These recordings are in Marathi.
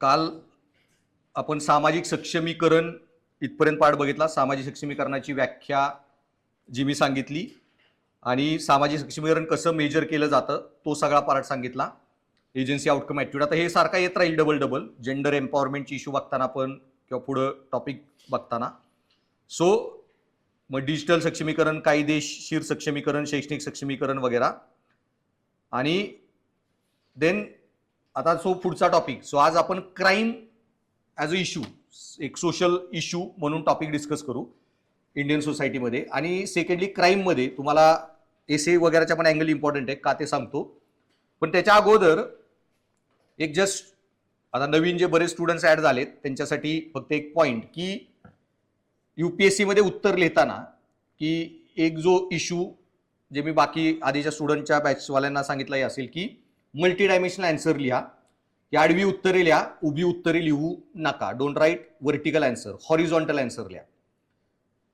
काल आपण सामाजिक सक्षमीकरण इथपर्यंत पाठ बघितला. सामाजिक सक्षमीकरणाची व्याख्या जी मी सांगितली आणि सामाजिक सक्षमीकरण कसं मेजर केलं जातं तो सगळा पार्ट सांगितला. एजन्सी आउटकम ॲटिट्यूड, आता हे सारखा येत राहील डबल जेंडर एम्पॉवरमेंटची इश्यू बघताना पण किंवा पुढं टॉपिक बघताना. सो मग डिजिटल सक्षमीकरण, कायदेशीर सक्षमीकरण, शैक्षणिक सक्षमीकरण वगैरे. आणि देन आता सो पुढचा टॉपिक. सो आज आपण क्राईम ॲज अ इश्यू, एक सोशल इश्यू म्हणून टॉपिक डिस्कस करू इंडियन सोसायटीमध्ये. आणि सेकंडली क्राईममध्ये तुम्हाला एसे वगैरेचा पण अँगल इम्पॉर्टंट आहे का ते सांगतो. पण त्याच्या अगोदर एक जस्ट आता नवीन जे बरेच स्टुडंट्स ॲड झालेत त्यांच्यासाठी फक्त एक पॉईंट की UPSC मध्ये उत्तर लिहिताना की एक जो इश्यू जे मी बाकी आधीच्या स्टुडंटच्या बॅचवाल्यांना सांगितलंही असेल की मल्टी डायमेन्शनल आन्सर लिहा. की आडवी उत्तरे लिहा, उभी उत्तरे लिहू नका. Don't write vertical answer, horizontal answer लिहा.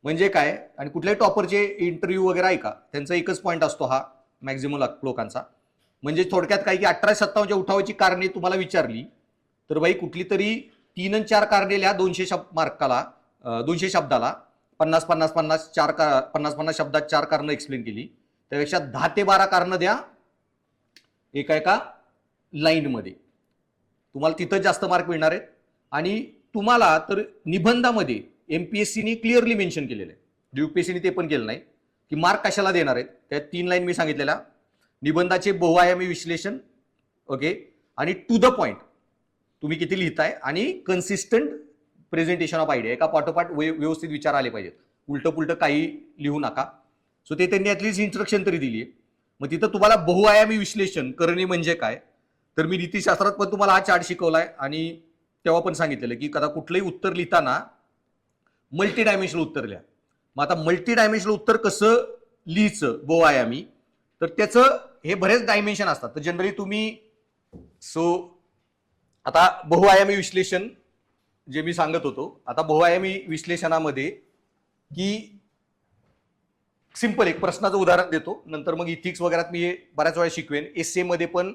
म्हणजे काय, आणि कुठल्याही टॉपरचे इंटरव्ह्यू वगैरे आहे का त्यांचा एकच पॉईंट असतो हा मॅक्झिमम लोकांचा. म्हणजे थोडक्यात काय की 1857च्या उठावाची कारणे तुम्हाला विचारली तर बाई कुठली तरी 3 आणि 4 कारणे लिहा 200 मार्काला, 200 शब्दाला. 50 शब्दात 4 कारणं एक्सप्लेन केली. त्यापेक्षा 10 ते 12 कारणं द्या एका लाईनमध्ये. तुम्हाला तिथं जास्त मार्क मिळणार आहेत. आणि तुम्हाला तर निबंधामध्ये MPSCने क्लिअरली मेन्शन केलेलं आहे, UPSCने ते पण केलं नाही की मार्क कशाला देणार आहेत. त्या 3 लाईन मी सांगितलेल्या, निबंधाचे बहुआयामी विश्लेषण, ओके, आणि टू द पॉइंट तुम्ही किती लिहिताय, आणि कन्सिस्टंट प्रेझेंटेशन ऑफ आयडिया. एका पाठोपाठ व्यवस्थित विचार आले पाहिजेत, उलटं पुलटं काही लिहू नका. सो ते त्यांनी ॲटलिस्ट इन्स्ट्रक्शन तरी दिली आहे. मग तिथं तुम्हाला बहुआयामी विश्लेषण करणे म्हणजे काय, तर मी नीतिशास्त्रात पण तुम्हाला हा चार्ट शिकवलाय आणि तेव्हा पण सांगितलेलं की आता कुठलंही उत्तर लिहिताना मल्टी डायमेन्शनल उत्तर लिहा. मग आता मल्टी डायमेन्शनल उत्तर कसं लिहायचं बहुआयामी, तर त्याचं हे बरेच डायमेन्शन असतात. तर जनरली तुम्ही आता बहुआयामी विश्लेषण जे मी सांगत होतो, आता बहुआयामी विश्लेषणामध्ये की सिंपल एक प्रश्नाचं उदाहरण देतो, नंतर मग इथिक्स वगैरे मी हे बऱ्याच वेळा शिकवेन, एसे मध्ये पण.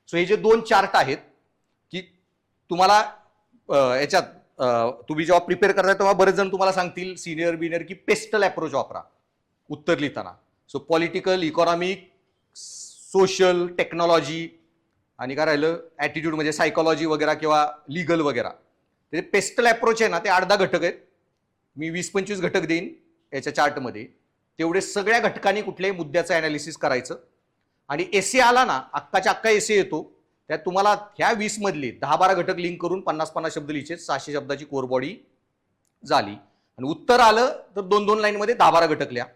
सो हे जे 2 चार्ट आहेत की तुम्हाला याच्यात तुम्ही जेव्हा प्रिपेअर करताय तेव्हा बरेच जण तुम्हाला सांगतील सिनियर की पेस्टल अप्रोच वापरा उत्तर लिहिताना. So political, economic, social, technology आणि काय राहिलं ॲटिट्यूड म्हणजे सायकॉलॉजी वगैरे किंवा लिगल वगैरे. ते पेस्टल अप्रोच आहे ना, ते 8-10 घटक आहेत. मी 20-25 घटक देईन याच्या चार्टमध्ये. तेवढे सगळ्या घटकांनी कुठल्याही मुद्द्याचं अनालिसिस करायचं. आणि एसे आला ना, अक्काच्या अक्का एसे येतो, त्यात तुम्हाला ह्या 20 मधले 10-12 घटक लिंक करून 50-50 शब्द लिहायचे. 600 शब्दाची कोर बॉडी झाली. आणि उत्तर आलं तर 2-2 लाईनमध्ये 10-12 घटक लिहा.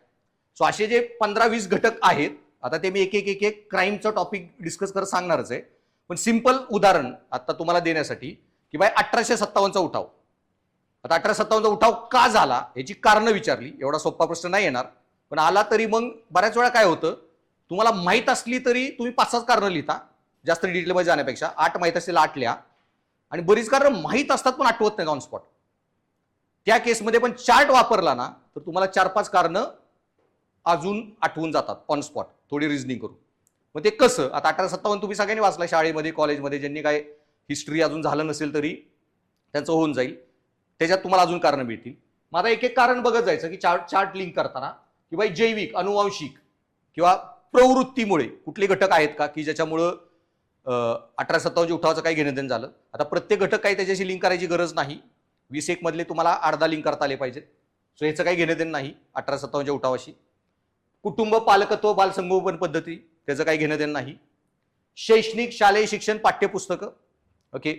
सो असे जे 15-20 घटक आहेत, आता ते मी एक क्राईमचं टॉपिक डिस्कस करत सांगणारच आहे. पण सिंपल उदाहरण आता तुम्हाला देण्यासाठी की बाय 1857चा उठाव. आता 1857चा उठाव का झाला याची कारणं विचारली. एवढा सोपा प्रश्न नाही येणार, पण आला तरी मग बऱ्याच वेळा काय होतं, तुम्हाला माहीत असली तरी तुम्ही 5-6 कारणं लिहिता, जास्त डिटेलमध्ये जाण्यापेक्षा. 8 माहीत असतील 8 लिहा. आणि बरीच कारणं माहीत असतात पण आठवत नाही ऑन स्पॉट. त्या केसमध्ये पण चार्ट वापरला ना तर तुम्हाला 4-5 कारणं अजून आठवून जातात ऑन स्पॉट, थोडी रिझनिंग करून. मग ते कसं, आता 1857 तुम्ही सगळ्यांनी वाचला शाळेमध्ये, कॉलेजमध्ये. ज्यांनी काय हिस्ट्री अजून झालं नसेल तरी त्यांचं होऊन जाईल, त्याच्यात तुम्हाला अजून कारणं मिळतील. मग आता एक कारण बघत जायचं की चार्ट लिंक करताना की बाई जैविक, अनुवांशिक किंवा प्रवृत्तीमुळे कुठले घटक आहेत का की ज्याच्यामुळं 1857 उठावाचं काही घेणं देणं झालं. आता प्रत्येक घटक काही त्याच्याशी लिंक करायची गरज नाही. 20-1 मधले तुम्हाला 8-10 लिंक करता आले पाहिजेत. सो याचं काही घेणं देणं नाही 1857 उठावाशी. कुटुंब, पालकत्व, बालसंगोपन पद्धती, त्याचं काही घेणं देणं नाही. शैक्षणिक, शालेय शिक्षण, पाठ्यपुस्तकं, ओके,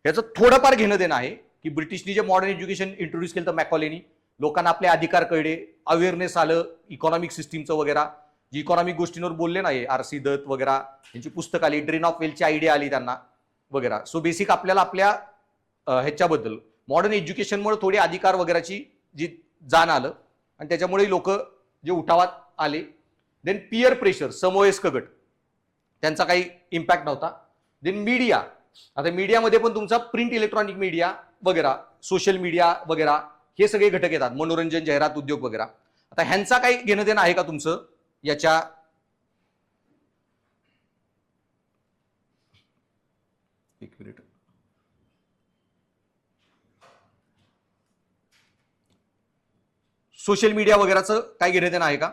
ह्याचं थोडंफार घेणं देणं आहे की ब्रिटिशनी जे मॉडर्न एज्युकेशन इंट्रोड्यूस केलं तर मॅकॉलेनी, लोकांना आपले अधिकार कळले, अवेअरनेस आलं इकॉनॉमिक सिस्टीमचं वगैरे. जी इकॉनॉमिक गोष्टींवर बोलले नाही, RC दत्त वगैरे यांची पुस्तक आली, ड्रेन ऑफ वेल्थची आयडिया आली त्यांना वगैरे. सो बेसिक आपल्याला आपल्या ह्याच्याबद्दल मॉडर्न एज्युकेशनमुळे थोडी अधिकार वगैरेची जी जाण आलं आणि त्याच्यामुळे लोक जे उठावात आले. देन पियर प्रेशर, समवयस्क गट, त्यांचा काही इम्पॅक्ट नव्हता. देन मीडिया, आता मीडियामध्ये पण तुमचा प्रिंट, इलेक्ट्रॉनिक मीडिया वगैरे, सोशल मीडिया वगैरे, हे सगळे घटक येतात. मनोरंजन, जाहिरात उद्योग वगैरे. आता ह्यांचा काही घेणं देणं आहे का तुमचं याच्या एक मिनिट. सोशल मीडिया वगैरेचं काय घेणं देणं आहे का?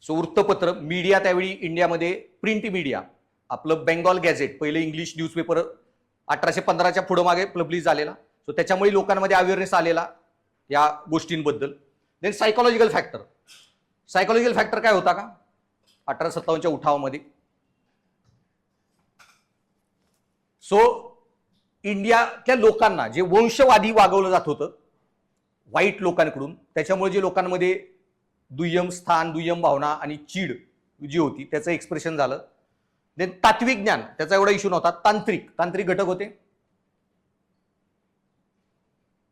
सो वृत्तपत्र मीडिया त्यावेळी इंडियामध्ये प्रिंट मीडिया आपलं बेंगॉल गॅझेट पहिलं इंग्लिश न्यूजपेपर 1815च्या पुढं मागे पब्लिश झालेला. सो त्याच्यामुळे लोकांमध्ये अवेअरनेस आलेला या गोष्टींबद्दल. देन सायकोलॉजिकल फॅक्टर काय होता का 1857च्या उठावामध्ये? सो इंडियातल्या लोकांना जे वंशवादी वागवलं जात होतं व्हाईट लोकांकडून, त्याच्यामुळे जे लोकांमध्ये दुय्यम स्थान, दुय्यम भावना आणि चीड जी होती त्याचं एक्सप्रेशन झालं. देन तात्विक ज्ञान त्याचा एवढा इश्यू नव्हता. तांत्रिक घटक होते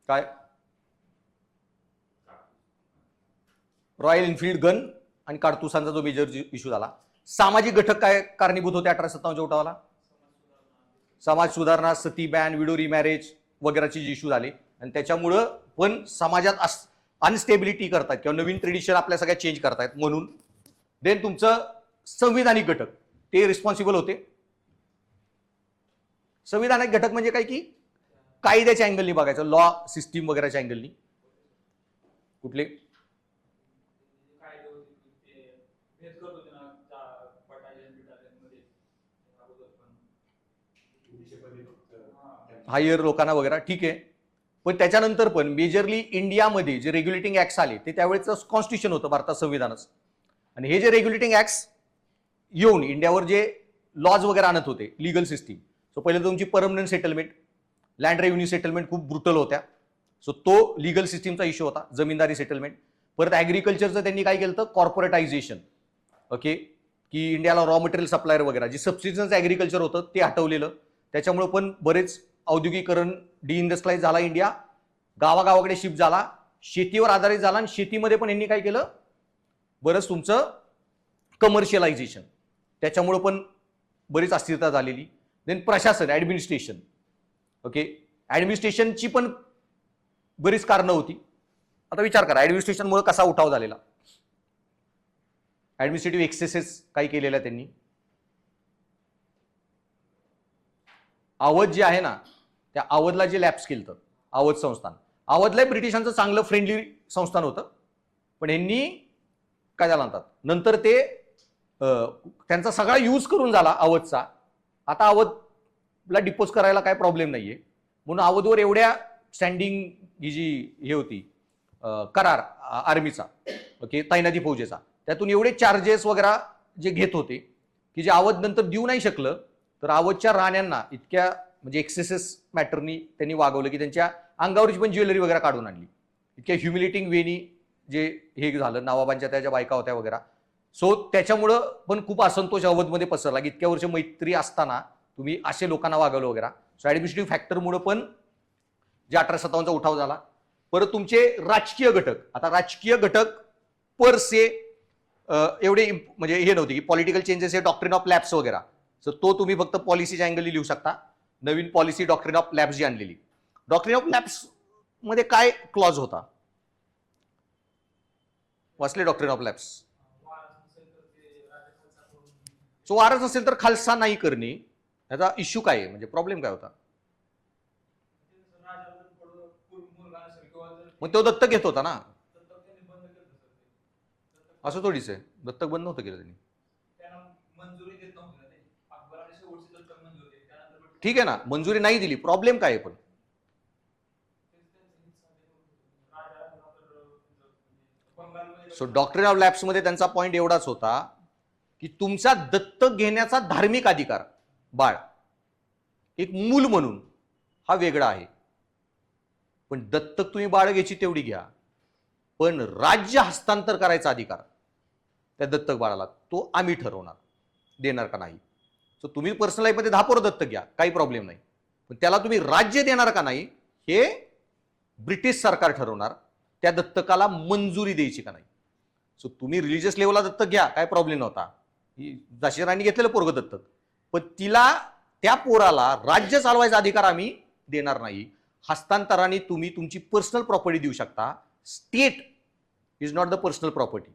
काय? रॉयल एनफिल्ड गन आणि काडतुसांचा जो मेजर इश्यू झाला. सामाजिक घटक काय कारणीभूत होते 1857च्या उठावाला? समाज सुधारणा, सती बॅन, विडो रिमॅरेज वगैरेचे जे इश्यू झाले आणि त्याच्यामुळं पण समाजात अनस्टेबिलिटी करतात किंवा नवीन ट्रेडिशन आपल्या सगळ्या चेंज करतायत म्हणून. देन तुमचं संविधानिक घटक ते रिस्पॉन्सिबल होते. संविधानिक घटक म्हणजे काय की कायद्याच्या अँगलनी बघायचं, लॉ सिस्टीम वगैरेच्या अँगलनी. कुठले? हायर लोकांना वगैरे ठीक आहे. पण त्याच्यानंतर पण मेजरली इंडियामध्ये जे रेग्युलेटिंग ऍक्ट्स आले ते त्यावेळेचं कॉन्स्टिट्यूशन होतं भारतात संविधानच. आणि हे जे रेग्युलेटिंग ऍक्ट्स येऊन इंडियावर जे लॉज वगैरे आणत होते लिगल सिस्टीम. सो पहिले तुमची permanent settlement, land revenue settlement खूप ब्रुटल होत्या. सो तो लिगल सिस्टीमचा इश्यू होता. जमीनदारी सेटलमेंट. परत ऍग्रिकल्चरचं त्यांनी काय केलं तर कॉर्पोरेटायझेशन. ओके, की इंडियाला रॉ मटेरियल सप्लायर वगैरे जे सबसिस्टन्स ऍग्रिकल्चर होतं ते हटवलेलं. त्याच्यामुळे पण बरेच औद्योगिकरण, डिइंडस्ट्रियलाइज झाला इंडिया, गावागावाकडे शिफ्ट झाला, शेतीवर आधारित झाला. आणि शेतीमध्ये पण यांनी काय केलं बरंच तुमचं कमर्शियलायझेशन, त्याच्यामुळे पण बरीच अस्थिरता झालेली. देन प्रशासन, ऍडमिनिस्ट्रेशन. ओके, ऍडमिनिस्ट्रेशनची पण बरीच कारणं होती. आता विचार करा ऍडमिनिस्ट्रेशनमुळे कसा उठाव झालेला. ऍडमिनिस्ट्रेटिव्ह एक्सेसेस काही केलेल्या त्यांनी. अवध जे आहे ना त्या अवधला जे लॅप्स केलं अवध संस्थान, अवधला ब्रिटिशांचं चांगलं फ्रेंडली संस्थान होतं. पण यांनी काय झालं म्हणतात नंतर ते त्यांचा सगळा यूज करून झाला अवधचा. आता अवधला डिपोज करायला काय प्रॉब्लेम नाहीये म्हणून अवधवर एवढ्या स्टँडिंग ही जी हे होती करार आर्मीचा, ओके, तैनाती फौजेचा, त्यातून एवढे चार्जेस वगैरे जे घेत होते की जे अवध नंतर देऊ नाही शकलं. तर अवधच्या राण्यांना इतक्या म्हणजे एक्सेसेस मॅटरनी त्यांनी वागवलं की त्यांच्या अंगावरची पण ज्वेलरी वगैरे काढून आणली. इतक्या ह्युमिलेटिंग वेनी जे हे झालं, नवाबांच्या त्या ज्या बायका होत्या वगैरे. सो त्याच्यामुळं पण खूप असंतोष अवधमध्ये पसरला की इतक्या वर्ष मैत्री असताना तुम्ही असे लोकांना वागवलं वगैरे. सो ऍडमिनिस्ट्रेटिव्ह फॅक्टरमुळे पण जे 1857चा उठाव झाला. परत तुमचे राजकीय घटक, आता राजकीय घटक पर से एवढे म्हणजे हे नव्हते की पॉलिटिकल चेंजेस हे डॉक्ट्रिन ऑफ लॅप्स वगैरे. सो तो तुम्ही फक्त पॉलिसीच्या अँगलनी लिहू शकता. नवीन पॉलिसी डॉक्ट्रिन ऑफ लॅप्स जी आणलेली. डॉक्ट्रिन ऑफ लॅप्स मध्ये काय क्लॉज होता वाचले? Doctrine of lapse. सो वारस असेल तर खालसा नाही करणे, याचा इश्यू काय आहे म्हणजे प्रॉब्लेम काय होता? मग तो दत्तक घेत होता ना. असं थोडीच आहे, दत्तक बंद नव्हतं केलं त्यांनी. ठीक आहे ना, मंजुरी नाही दिली, प्रॉब्लेम काय आहे पण? सो डॉक्ट्रिन ऑफ लॅप्स मध्ये त्यांचा पॉइंट एवढाच होता की तुमचा दत्तक घेण्याचा धार्मिक अधिकार बाळ एक मूल म्हणून हा वेगळा आहे. पण दत्तक तुम्ही बाळ घ्यायची तेवढी घ्या, पण राज्य हस्तांतर करायचा अधिकार त्या दत्तक बाळाला तो आम्ही ठरवणार देणार का नाही. सो तुम्ही पर्सनल लाईफमध्ये 10 पोरं दत्तक घ्या, काही प्रॉब्लेम नाही, पण त्याला तुम्ही राज्य देणार का नाही हे ब्रिटिश सरकार ठरवणार. त्या दत्तकाला मंजुरी द्यायची का नाही. सो तुम्ही रिलिजियस लेवलला दत्तक घ्या, काय प्रॉब्लेम नव्हता. झाशी राणी घेतलेलं पोरग दत्तक, पण तिला त्या पोराला राज्य चालवायचा अधिकार आम्ही देणार नाही. हस्तांतराने तुम्ही तुमची पर्सनल प्रॉपर्टी देऊ शकता. State is not the personal property,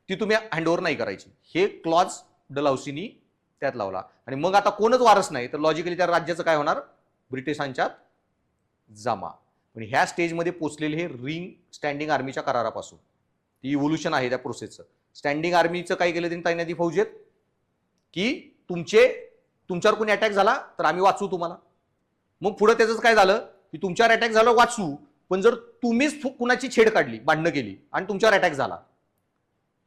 ती तुम्ही हँडओव्हर नाही करायची. हे क्लॉज डलहौसीनी त्यात लावला. आणि मग आता कोणच वारस नाही तर लॉजिकली त्या राज्याचं काय होणार, ब्रिटिशांच्यात जमा. पण ह्या स्टेजमध्ये पोचलेले हे रिंग स्टँडिंग आर्मीच्या करारापासून, ती इव्होल्युशन आहे त्या प्रोसेसचं. स्टँडिंग आर्मीचं काय केलं त्यांनी तैनाती फौजेत, की तुमच्यावर कोणी अटॅक झाला तर आम्ही वाचू तुम्हाला. मग पुढे त्याचं काय झालं की तुमच्यावर अटॅक झाला वाचू, पण जर तुम्हीच कुणाची छेड काढली, भांडणं केली आणि तुमच्यावर अटॅक झाला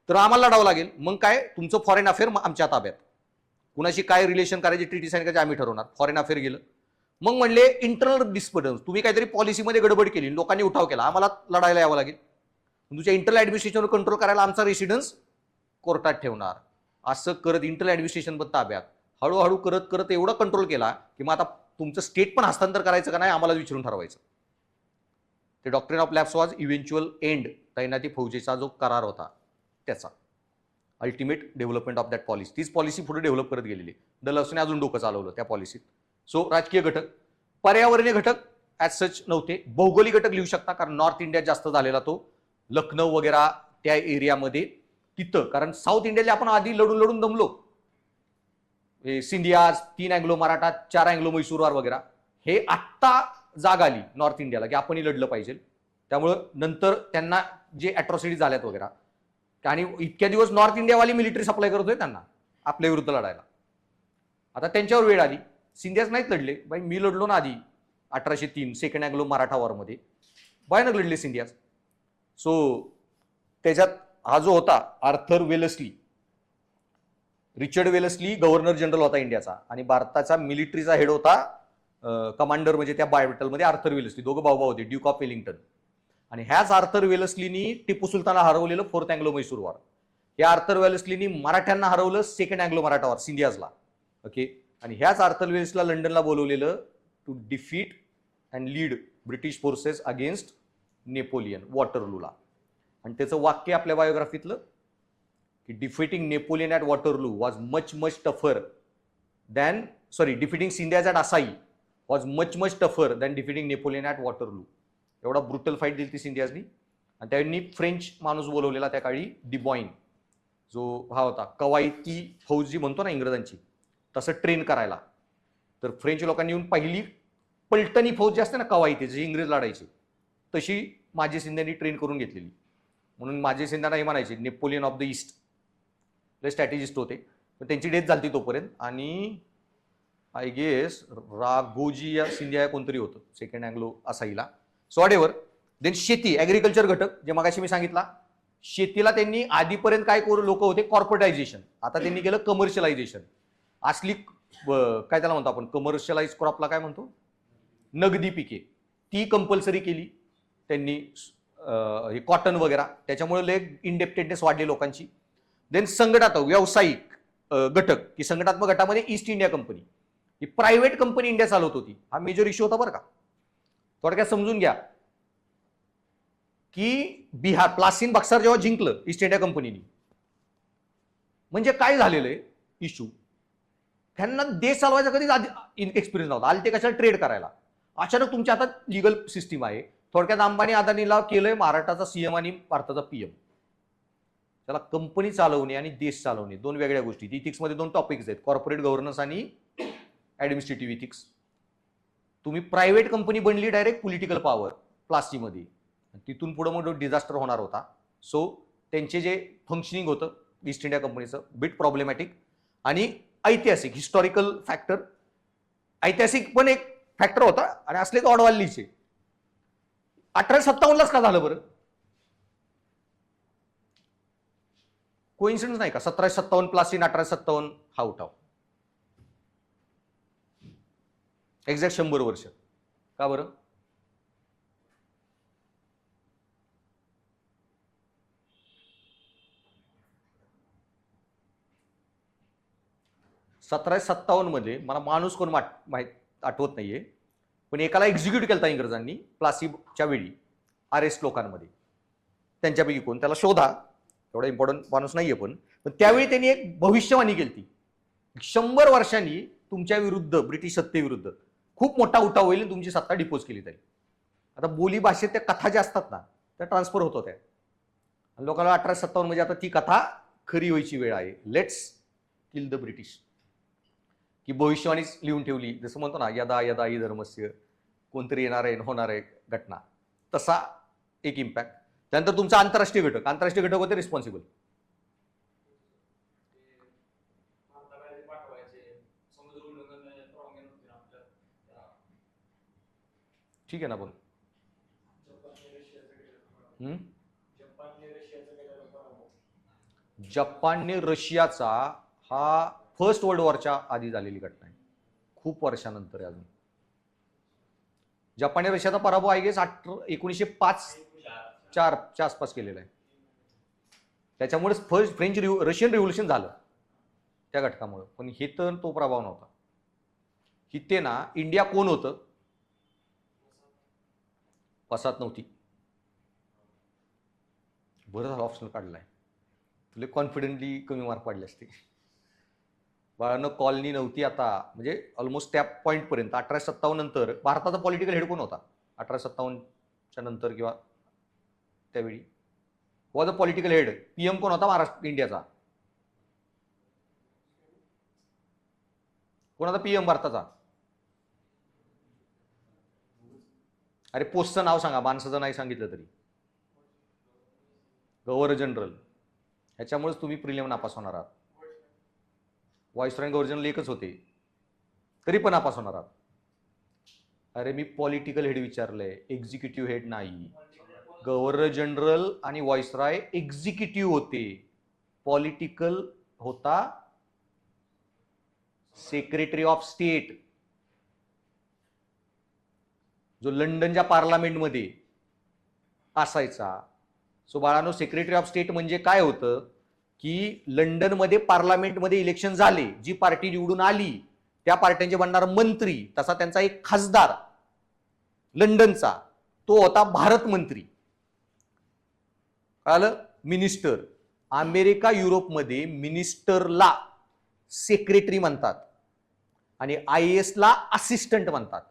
तर आम्हाला लढावं लागेल. मग काय, तुमचं फॉरेन अफेअर आमच्या ताब्यात, कुणाशी काय रिलेशन करायची, ट्रिटी साईन करायची आम्ही ठरवणार. फॉरेन अफेअर गेलं. मग म्हणले इंटरनल डिस्प्युटन्स, तुम्ही काहीतरी पॉलिसीमध्ये गडबड केली, लोकांनी उठाव केला, आम्हाला लढायला यावं लागेल. तुमच्या इंटरनल ऍडमिनिस्ट्रेशनवर कंट्रोल करायला आमचा रेसिडेन्स कोर्टात ठेवणार. असं करत इंटरनल ऍडमिनिस्ट्रेशन पण ताब्यात, हळूहळू करत करत एवढा कंट्रोल केला की मग आता तुमचं स्टेट पण हस्तांतर करायचं का नाही आम्हाला विचारून ठरवायचं. ते doctrine of lapse was eventual end, तैनाती फौजेचा जो करार होता त्याचा ultimate development of that policy. तीच पॉलिसी पुढे डेव्हलप करत गेलेली. डलहौसीने अजून डोकं चालवलं त्या पॉलिसीत. सो राजकीय घटक, पर्यावरणीय घटक ॲज सच नव्हते. भौगोलिक घटक लिहू शकता, कारण नॉर्थ इंडियात जास्त झालेला तो, लखनौ वगैरे त्या एरियामध्ये तिथं, कारण साऊथ इंडियाला आपण आधी लढून लढून दमलो. सिंधिया 3 अँग्लो मराठा, 4 अँग्लो म्हैसूरवार वगैरे, हे आत्ता जाग आली नॉर्थ इंडियाला की आपणही लढलं पाहिजे. त्यामुळं नंतर त्यांना जे अॅट्रॉसिटी झाल्यात वगैरे, आणि इतक्या दिवस नॉर्थ इंडियावाली मिलिटरी सप्लाय करतोय त्यांना आपल्या विरुद्ध लढायला. आता त्यांच्यावर वेळ आली. सिंधियाच नाहीत लढले, बाई मी लढलो ना आधी 1803 सेकंड अँग्लो मराठा वॉरमध्ये, भयानक लढले सिंधियाच. सो त्याच्यात हा जो होता Arthur Wellesley, Richard Wellesley governor general होता इंडियाचा, आणि भारताचा मिलिटरीचा हेड होता कमांडर म्हणजे त्या बॅटलमध्ये आर्थर वेलस्ली. दोघं भाऊ होते, ड्यूक ऑफ वेलिंग्टन. आणि ह्याच आर्थर वेलस्लीनी टिपू सुलतानला हरवलेलं 4th अँग्लो म्हैसूर वॉर. या आर्थर वेलस्लीनी मराठ्यांना हरवलं 2nd अँग्लो मराठा वॉर सिंधियाजला. ओके. आणि ह्याच आर्थर वेलस्लीला लंडनला बोलवलेलं to defeat and lead British forces against Napoleon वॉटरलूला. आणि त्याचं वाक्य आपल्या बायोग्राफीतलं की defeating Napoleon at Waterloo was much tougher than defeating Scindias at Assaye was much tougher than defeating Napoleon at Waterloo. एवढा ब्रुटल फाईट दिली ती सिंधियाजनी. आणि त्यांनी फ्रेंच माणूस बोलवलेला त्या काळी, डिबॉईन, जो हा होता कवायती फौज जी म्हणतो ना इंग्रजांची, तसं ट्रेन करायला. तर फ्रेंच लोकांनी येऊन पहिली पलटणी फौज जी असते ना कवायती, जी इंग्रज लढायची, तशी माझे सिंध्यांनी ट्रेन करून घेतलेली. म्हणून माझे सिंध्यांना हे म्हणायचे नेपोलियन ऑफ द ईस्ट. ते स्ट्रॅटेजिस्ट होते, पण त्यांची डेथ झाली तोपर्यंत. आणि आय गेस राघोजी या सिंधिया कोणतरी होतं 2nd अँग्लो असाईला. So whatever. देन शेती, ऍग्रिकल्चर घटक, जे मगाशी मी सांगितला, शेतीला त्यांनी आधीपर्यंत काय लोक होते, कॉर्पोरेटायझेशन, आता त्यांनी केलं कमर्शियलायझेशन. असली काय त्याला म्हणतो आपण, कमर्शियलाइज क्रॉपला काय म्हणतो, नगदी पिके, ती कंपल्सरी केली त्यांनी. हे कॉटन वगैरे, त्याच्यामुळे लय इंडेप्टेडनेस वाढली लोकांची. देन संघटनात्मक व्यावसायिक घटक, की संघटनात्मक गटामध्ये ईस्ट इंडिया कंपनी, ही प्रायव्हेट कंपनी इंडिया चालवत होती. हा मेजर इश्यू होता बरं का. थोडक्यात समजून घ्या की बिहार, प्लासीन बक्सार जेव्हा जिंकलं ईस्ट इंडिया कंपनीने, म्हणजे काय झालेलं आहे इश्यू, त्यांना देश चालवायचा कधीच एक्सपिरियन्स नव्हता. आले ते कशाला, ट्रेड करायला. अचानक तुमच्या हातात लिगल सिस्टीम आहे. थोडक्यात अंबानी अदानीला केलंय महाराष्ट्राचा सीएम आणि भारताचा पीएम. त्याला कंपनी चालवणे आणि देश चालवणे दोन वेगळ्या गोष्टी. इथिक्समध्ये 2 टॉपिक्स आहेत, कॉर्पोरेट गव्हर्नन्स आणि ऍडमिनिस्ट्रेटिव्ह इथिक्स. तुम्ही प्रायव्हेट कंपनी बनली डायरेक्ट पॉलिटिकल पॉवर प्लासीमध्ये, तिथून पुढे मग डिझास्टर होणार होता. सो त्यांचे जे फंक्शनिंग होतं ईस्ट इंडिया कंपनीचं बिट प्रॉब्लेमॅटिक. आणि ऐतिहासिक, हिस्टॉरिकल फॅक्टर, ऐतिहासिक पण एक फॅक्टर होता. आणि असलेच ऑडवाल्लीचे 1857लाच का झालं बरं, कोइन्सिडन्स नाही का? 1757 प्लासीन 1857 हा उठाव, एक्झॅक्ट 100 वर्ष. का बरं? मध्ये मला माणूस कोण माहित आठवत नाहीये, पण एकाला एक्झिक्यूट केलता इंग्रजांनी प्लासीच्या वेळी अरेस्ट लोकांमध्ये. त्यांच्यापैकी कोण, त्याला शोधा, एवढा इम्पॉर्टंट माणूस नाहीये. पण त्यावेळी त्यांनी एक भविष्यवाणी केली, 100 वर्षांनी तुमच्या विरुद्ध, ब्रिटिश सत्तेविरुद्ध खूप मोठा उठाव होईल, तुमची सत्ता डिपोज केली जाईल. आता बोली भाषेत त्या कथा ज्या असतात ना, त्या ट्रान्सफर होत होत्या. लोकांना 1857 म्हणजे आता ती कथा खरी व्हायची वेळ आहे. Let's kill the British. की भविष्यवाणी लिहून ठेवली, जसं म्हणतो ना यदा यदा हि धर्मस्य, कोणतरी येणार आहे होणार आहे घटना, तसा एक इम्पॅक्ट. त्यानंतर तुमचा आंतरराष्ट्रीय घटक होते रिस्पॉन्सिबल. ठीक आहे ना. पण जपानने रशियाचा हा फर्स्ट वर्ल्ड वॉरच्या आधी झालेली घटना आहे, खूप वर्षानंतर अजून. जपानने रशियाचा पराभव आय गेस 1905-4च्या आसपास केलेला आहे. त्याच्यामुळेच फर्स्ट रशियन रिव्होल्युशन झालं त्या घटकामुळे. पण हे तर तो प्रभाव नव्हता. हिते ना इंडिया कोण होतं, वसाहत नव्हती. बरं झालं ऑप्शनल काढलाय, तुला कॉन्फिडेंटली कमी मार्क पडले असते. बाळानं कॉलनी नव्हती आता, म्हणजे ऑलमोस्ट त्या पॉईंट पर्यंत 1857 नंतर भारताचा पॉलिटिकल हेड कोण होता 1857च्या नंतर किंवा त्यावेळी? Was a political head. PM कोण होता महाराष्ट्र इंडियाचा? कोणाचा पीएम भारताचा? अरे पोस्टचं नाव सांगा, माणसाचं नाही सांगितलं तरी. Governor general. ह्याच्यामुळेच तुम्ही प्रिलिम नापास होणार आहात. व्हाईसरॉय आणि गव्हर्नर जनरल एकच होते, तरी पण नापास होणार आहात. अरे मी पॉलिटिकल हेड विचारलंय, एक्झिक्युटिव्ह हेड नाही. गव्हर्नर जनरल आणि व्हाईसरॉय एक्झिक्युटिव्ह होते, पॉलिटिकल होता सेक्रेटरी ऑफ स्टेट, जो लंडनच्या पार्लमेंटमध्ये असायचा. सो बाळानो, सेक्रेटरी ऑफ स्टेट म्हणजे काय होतं की लंडनमध्ये पार्लमेंटमध्ये इलेक्शन झाले, जी पार्टी निवडून आली त्या पार्ट्यांचे बनणार मंत्री, तसा त्यांचा एक खासदार लंडनचा, तो होता भारत मंत्री. कळलं? मिनिस्टर. अमेरिका युरोपमध्ये मिनिस्टरला सेक्रेटरी म्हणतात आणि IAS ला असिस्टंट म्हणतात.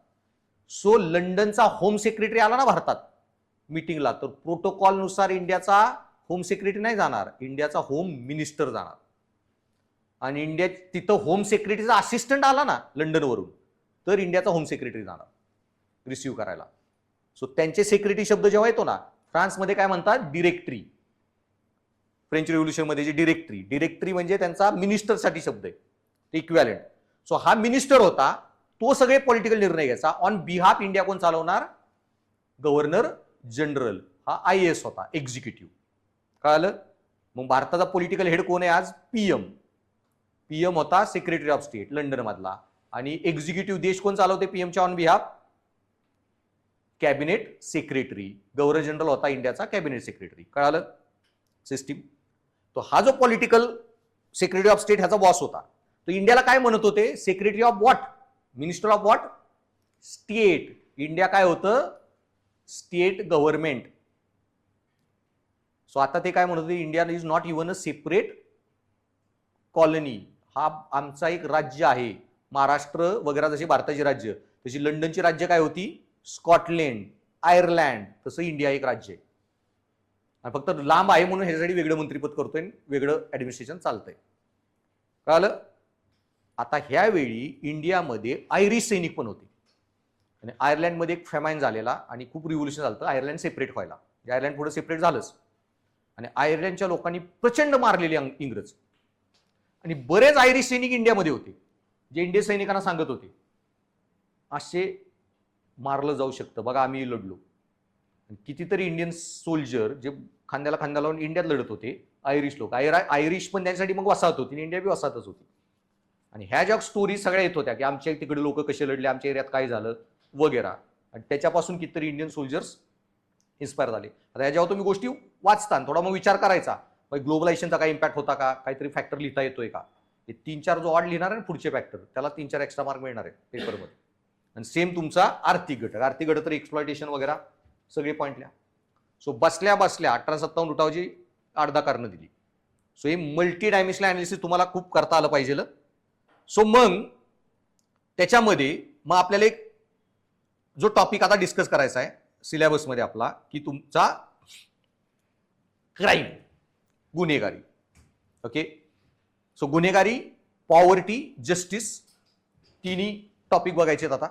सो लंडनचा होम सेक्रेटरी आला ना भारतात मीटिंगला, तर प्रोटोकॉल नुसार इंडियाचा होम सेक्रेटरी नाही जाणार, इंडियाचा होम मिनिस्टर जाणार. आणि इंडिया तिथं होम सेक्रेटरीचा असिस्टंट आला ना लंडनवरून, तर इंडियाचा होम सेक्रेटरी जाणार रिसिव्ह करायला. सो त्यांचे सेक्रेटरी शब्द जेव्हा येतो ना, फ्रान्समध्ये काय म्हणतात? डिरेक्टरी. फ्रेंच रिव्होल्युशन मध्ये जे डिरेक्टरी म्हणजे त्यांचा मिनिस्टरसाठी शब्द आहे, ते इक्वॅलेंट. सो हा मिनिस्टर होता, तो सगळे पॉलिटिकल निर्णय घ्यायचा. ऑन बिहाफ इंडिया कोण चालवणार? Governor general. हा IAS होता, एक्झिक्युटिव्ह. कळलं? मग भारताचा पॉलिटिकल हेड कोण आहे आज? पीएम होता सेक्रेटरी ऑफ स्टेट लंडन मधला. आणि एक्झिक्युटिव्ह देश कोण चालवते पीएमच्या on behalf? Cabinet secretary. Governor general होता इंडियाचा कॅबिनेट सेक्रेटरी. कळालं सिस्टीम? तो हा जो पॉलिटिकल सेक्रेटरी ऑफ स्टेट ह्याचा बॉस होता, तो इंडियाला काय म्हणत होते? Secretary of what? Minister of what? State. India काय होतं? State government. सो आता ते काय म्हणत होते? India is not even a separate colony. हा आमचा एक राज्य आहे. महाराष्ट्र वगैरे जशी भारताची राज्य, तशी लंडनची राज्य काय होती? Scotland, Ireland. तसं इंडिया एक राज्य आहे. आणि फक्त लांब आहे म्हणून ह्याच्यासाठी वेगळं मंत्रिपद करतोय, वेगळं ऍडमिनिस्ट्रेशन चालतंय. कळलं? आता ह्यावेळी इंडियामध्ये आयरिश सैनिक पण होते. आणि आयर्लंडमध्ये एक फेमाईन झालेला आणि खूप रिव्होल्युशन झालं, आयर्लंड सेपरेट व्हायला. आयर्लंड पुढे सेपरेट झालंच. आणि आयर्लंडच्या लोकांनी प्रचंड मारलेले इंग्रज. आणि बरेच आयरिश सैनिक इंडियामध्ये होते, जे इंडियन सैनिकांना सांगत होते असे मारलं जाऊ शकतं, बघा आम्ही लढलो. कितीतरी इंडियन सोल्जर जे खांद्याला खांदा लावून इंडियात लढत होते, आयरिश लोक. आयरिश पण त्यांच्यासाठी मग वसाहत होती, इंडिया बी वसाहतच होती. आणि ह्या ज्या स्टोरी सगळ्या येत होत्या की आमच्या तिकडे लोक कसे लढले, आमच्या एरियात काय झालं वगैरे, आणि त्याच्यापासून कितीतरी इंडियन सोल्जर्स इन्स्पायर झाले. आता याच्यावर तुम्ही गोष्टी वाचता, थोडा मग विचार करायचा, ग्लोबलायझेशनचा काय इम्पॅक्ट होता का, काहीतरी फॅक्टर लिहिता येतोय का. हे 3-4 जो ऑड लिहिणार आहे पुढचे फॅक्टर, त्याला 3-4 एक्स्ट्रा मार्क मिळणार आहे पेपरमध्ये. आणि सेम तुमचा आर्थिक घटक तर एक्सप्लॉयटेशन वगैरे सगळे पॉईंट लिहा. सो बसल्या 1857 उठावाची 8-10 कारणं दिली. सो हे मल्टी डायमेन्शनल अनालिसिस तुम्हाला खूप करता आलं पाहिजे. सो मग त्याच्यामध्ये मग आपल्याला एक जो टॉपिक आता डिस्कस करायचा आहे सिलेबसमध्ये आपला, की तुमचा क्राईम, गुन्हेगारी. ओके. सो गुन्हेगारी, पॉवर्टी, जस्टिस तिन्ही टॉपिक बघायचे आहेत.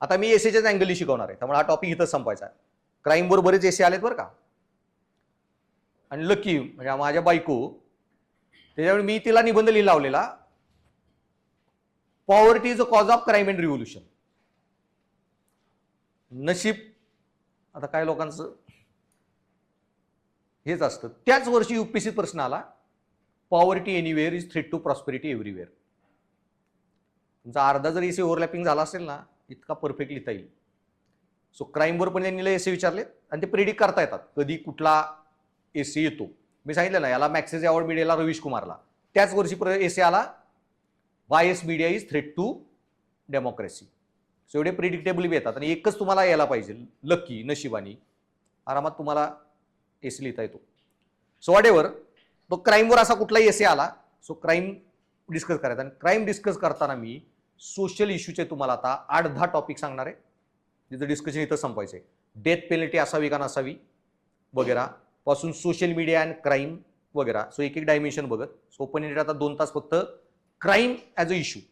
आता मी एसेच्याच अँगलनी शिकवणार आहे, त्यामुळे हा टॉपिक इथंच संपायचा आहे. क्राईमवर बरेच एसे आलेत बरं का. आणि लकी म्हणजे माझ्या बायको, त्याच्यामुळे मी तिला निबंध लिहिला लावलेला, poverty is a cause of crime and revolution. नशीब आता काय लोकांचं हेच असतं. त्याच वर्षी यूपीएससी प्रश्न आला, poverty anywhere is threat to prosperity everywhere. तुमचा अर्धा जर एसे ओव्हरलॅपिंग झाला असेल ना, इतका परफेक्ट लिहिता येईल. सो क्राईमवर पण त्यांनी एसे विचारले आणि ते प्रिडिक्ट करता येतात कधी कुठला एसे येतो. मी सांगितलं ना, याला मॅक्सेस अवॉर्ड मिळाला रवीश कुमारला, त्याच वर्षी एसे आला, bias media is threat to democracy. So एवढे प्रिडिक्टेबली येतात. आणि एकच तुम्हाला यायला पाहिजे, लकी नशिबानी आरामात तुम्हाला एसे लिहिता येतो. सो वॉट एव्हर, तो क्राईमवर असा कुठलाही एसे आला, सो क्राईम डिस्कस करायचा. आणि क्राईम डिस्कस करताना मी सोशल इश्यूचे तुम्हाला आता 8-10 टॉपिक सांगणार आहे, जिथं डिस्कशन इथं संपायचं आहे. डेथ पेनल्टी असावी का नसावी वगैरे पासून सोशल मीडिया अँड क्राईम वगैरे. सो एक डायमेन्शन बघत. सो ओपन इंडिया आता 2 तास फक्त crime as a issue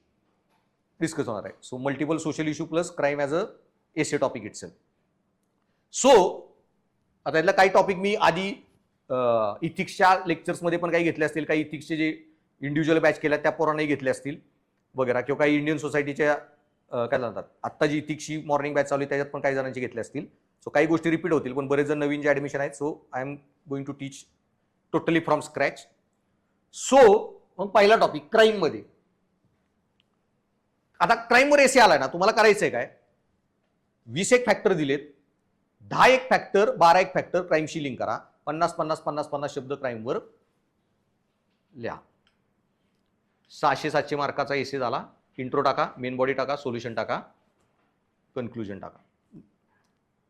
discuss होणार आहे. So multiple social issue plus crime as a essay topic itself. So आता यातला काही टॉपिक मी आधी इथिक्सच्या लेक्चर्समध्ये पण काही घेतले असतील, काही इथिक्सचे जे इंडिव्हिज्युअल बॅच केल्या त्या पोरांनाही घेतले असतील वगैरे, किंवा काही इंडियन सोसायटीच्या काय म्हणतात आत्ता जी इथिक्सची मॉर्निंग बॅच चालू आहे त्याच्यात पण काही जणांचे घेतले असतील. सो काही गोष्टी रिपीट होतील, पण बरेच जण नवीन जे ॲडमिशन आहेत. So I am going to teach totally from scratch. So मग पहिला टॉपिक क्राईममध्ये. आता क्राईमवर एसे आलाय ना, तुम्हाला करायचंय काय, 20 एक फॅक्टर दिलेत, 10 एक फॅक्टर, 12 एक फॅक्टर क्राईमशी लिंक करा. 50-50-50-50 शब्द क्राईमवर लिहा. 600-700 मार्काचा एसे झाला. इंट्रो टाका, मेन बॉडी टाका, सोल्युशन टाका, कन्क्लुजन टाका.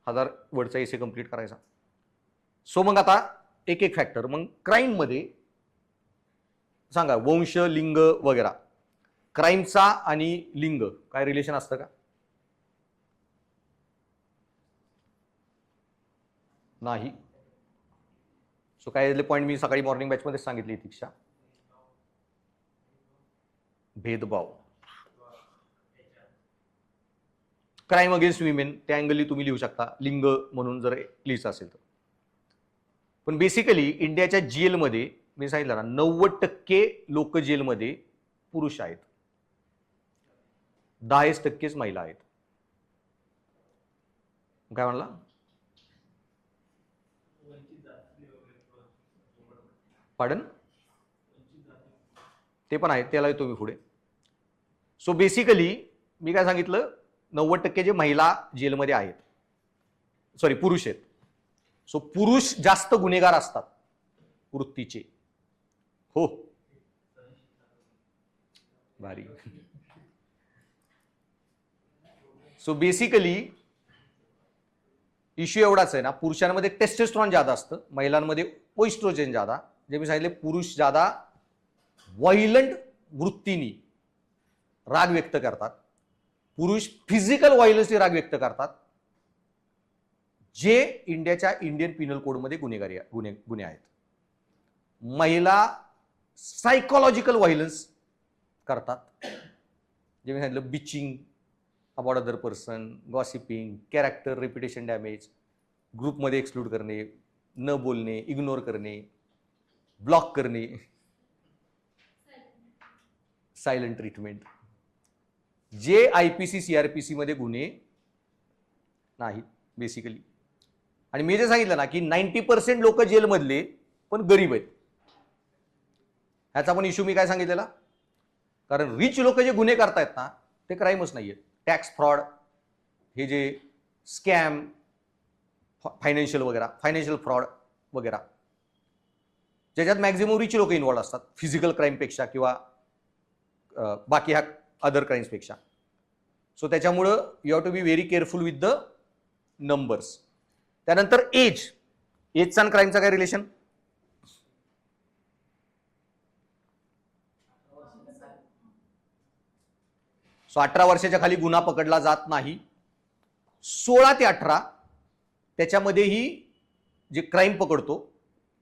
1000 वर्डचा एसे कंप्लीट करायचा. सो मग आता एक एक फॅक्टर. मग क्राईममध्ये सांगा वंश, लिंग वगैरे. क्राईमचा आणि लिंग काय रिलेशन असतं का? नाही. सो काय पॉईंट मी सकाळी मॉर्निंग बॅचमध्ये सांगितली इथिक्सच्या. भेदभाव, क्राईम अगेन्स्ट विमेन त्या अँगलनी तुम्ही लिहू शकता, लिंग म्हणून जर लिहायचं असेल तर. पण बेसिकली इंडियाच्या जेलमध्ये मी सांगितलं ना, 90% लोक जेलमध्ये पुरुष आहेत, 10% महिला आहेत. काय म्हणला? पाडन ते पण आहे, त्याला येतो मी पुढे. सो बेसिकली मी काय सांगितलं, 90% जे महिला जेलमध्ये आहेत, सॉरी पुरुष आहेत. सो पुरुष जास्त गुन्हेगार असतात वृत्तीचे. हो भारी. सो बेसिकली इश्यू एवढाच आहे ना, पुरुषांमध्ये टेस्टोस्टेरॉन ज्यादा असतं, महिलांमध्ये ओएस्ट्रोजन ज्यादा. जे मी सांगितले, पुरुष ज्यादा व्हायलंट वृत्तीनी राग व्यक्त करतात, पुरुष फिजिकल व्हायलन्सने राग व्यक्त करतात, जे इंडियाच्या इंडियन पिनल कोडमध्ये गुन्हे आहेत. महिला सायकोलॉजिकल व्हायलन्स करतात, जे मी सांगितलं, bitching about other person, gossiping, character reputation damage, ग्रुपमध्ये एक्सक्लूड करणे, न बोलणे, इग्नोर करणे, ब्लॉक करणे, सायलेंट ट्रीटमेंट, जे आयपीसी सीआरपीसी मध्ये गुन्हे नाहीत बेसिकली. आणि मी जे सांगितलं ना की 90% लोक जेलमधले पण गरीब आहेत, ह्याचा पण इश्यू मी काय सांगितलेला, कारण रिच लोक जे गुन्हे करतायत ना ते क्राईमच नाहीये. टॅक्स फ्रॉड, हे जे स्कॅम, फायनान्शियल वगैरे, फायनान्शियल फ्रॉड वगैरे, ज्याच्यात मॅक्झिमम रिच लोक इन्व्हॉल्व असतात फिजिकल क्राईमपेक्षा किंवा बाकी ह्या अदर क्राईम्सपेक्षा. सो त्याच्यामुळं you have to be very careful with the numbers. त्यानंतर एजचा आणि क्राईमचा काय रिलेशन? सो 18 वर्षाच्या खाली गुन्हा पकडला जात नाही. 16 ते 18 त्याच्यामध्येही जे क्राईम पकडतो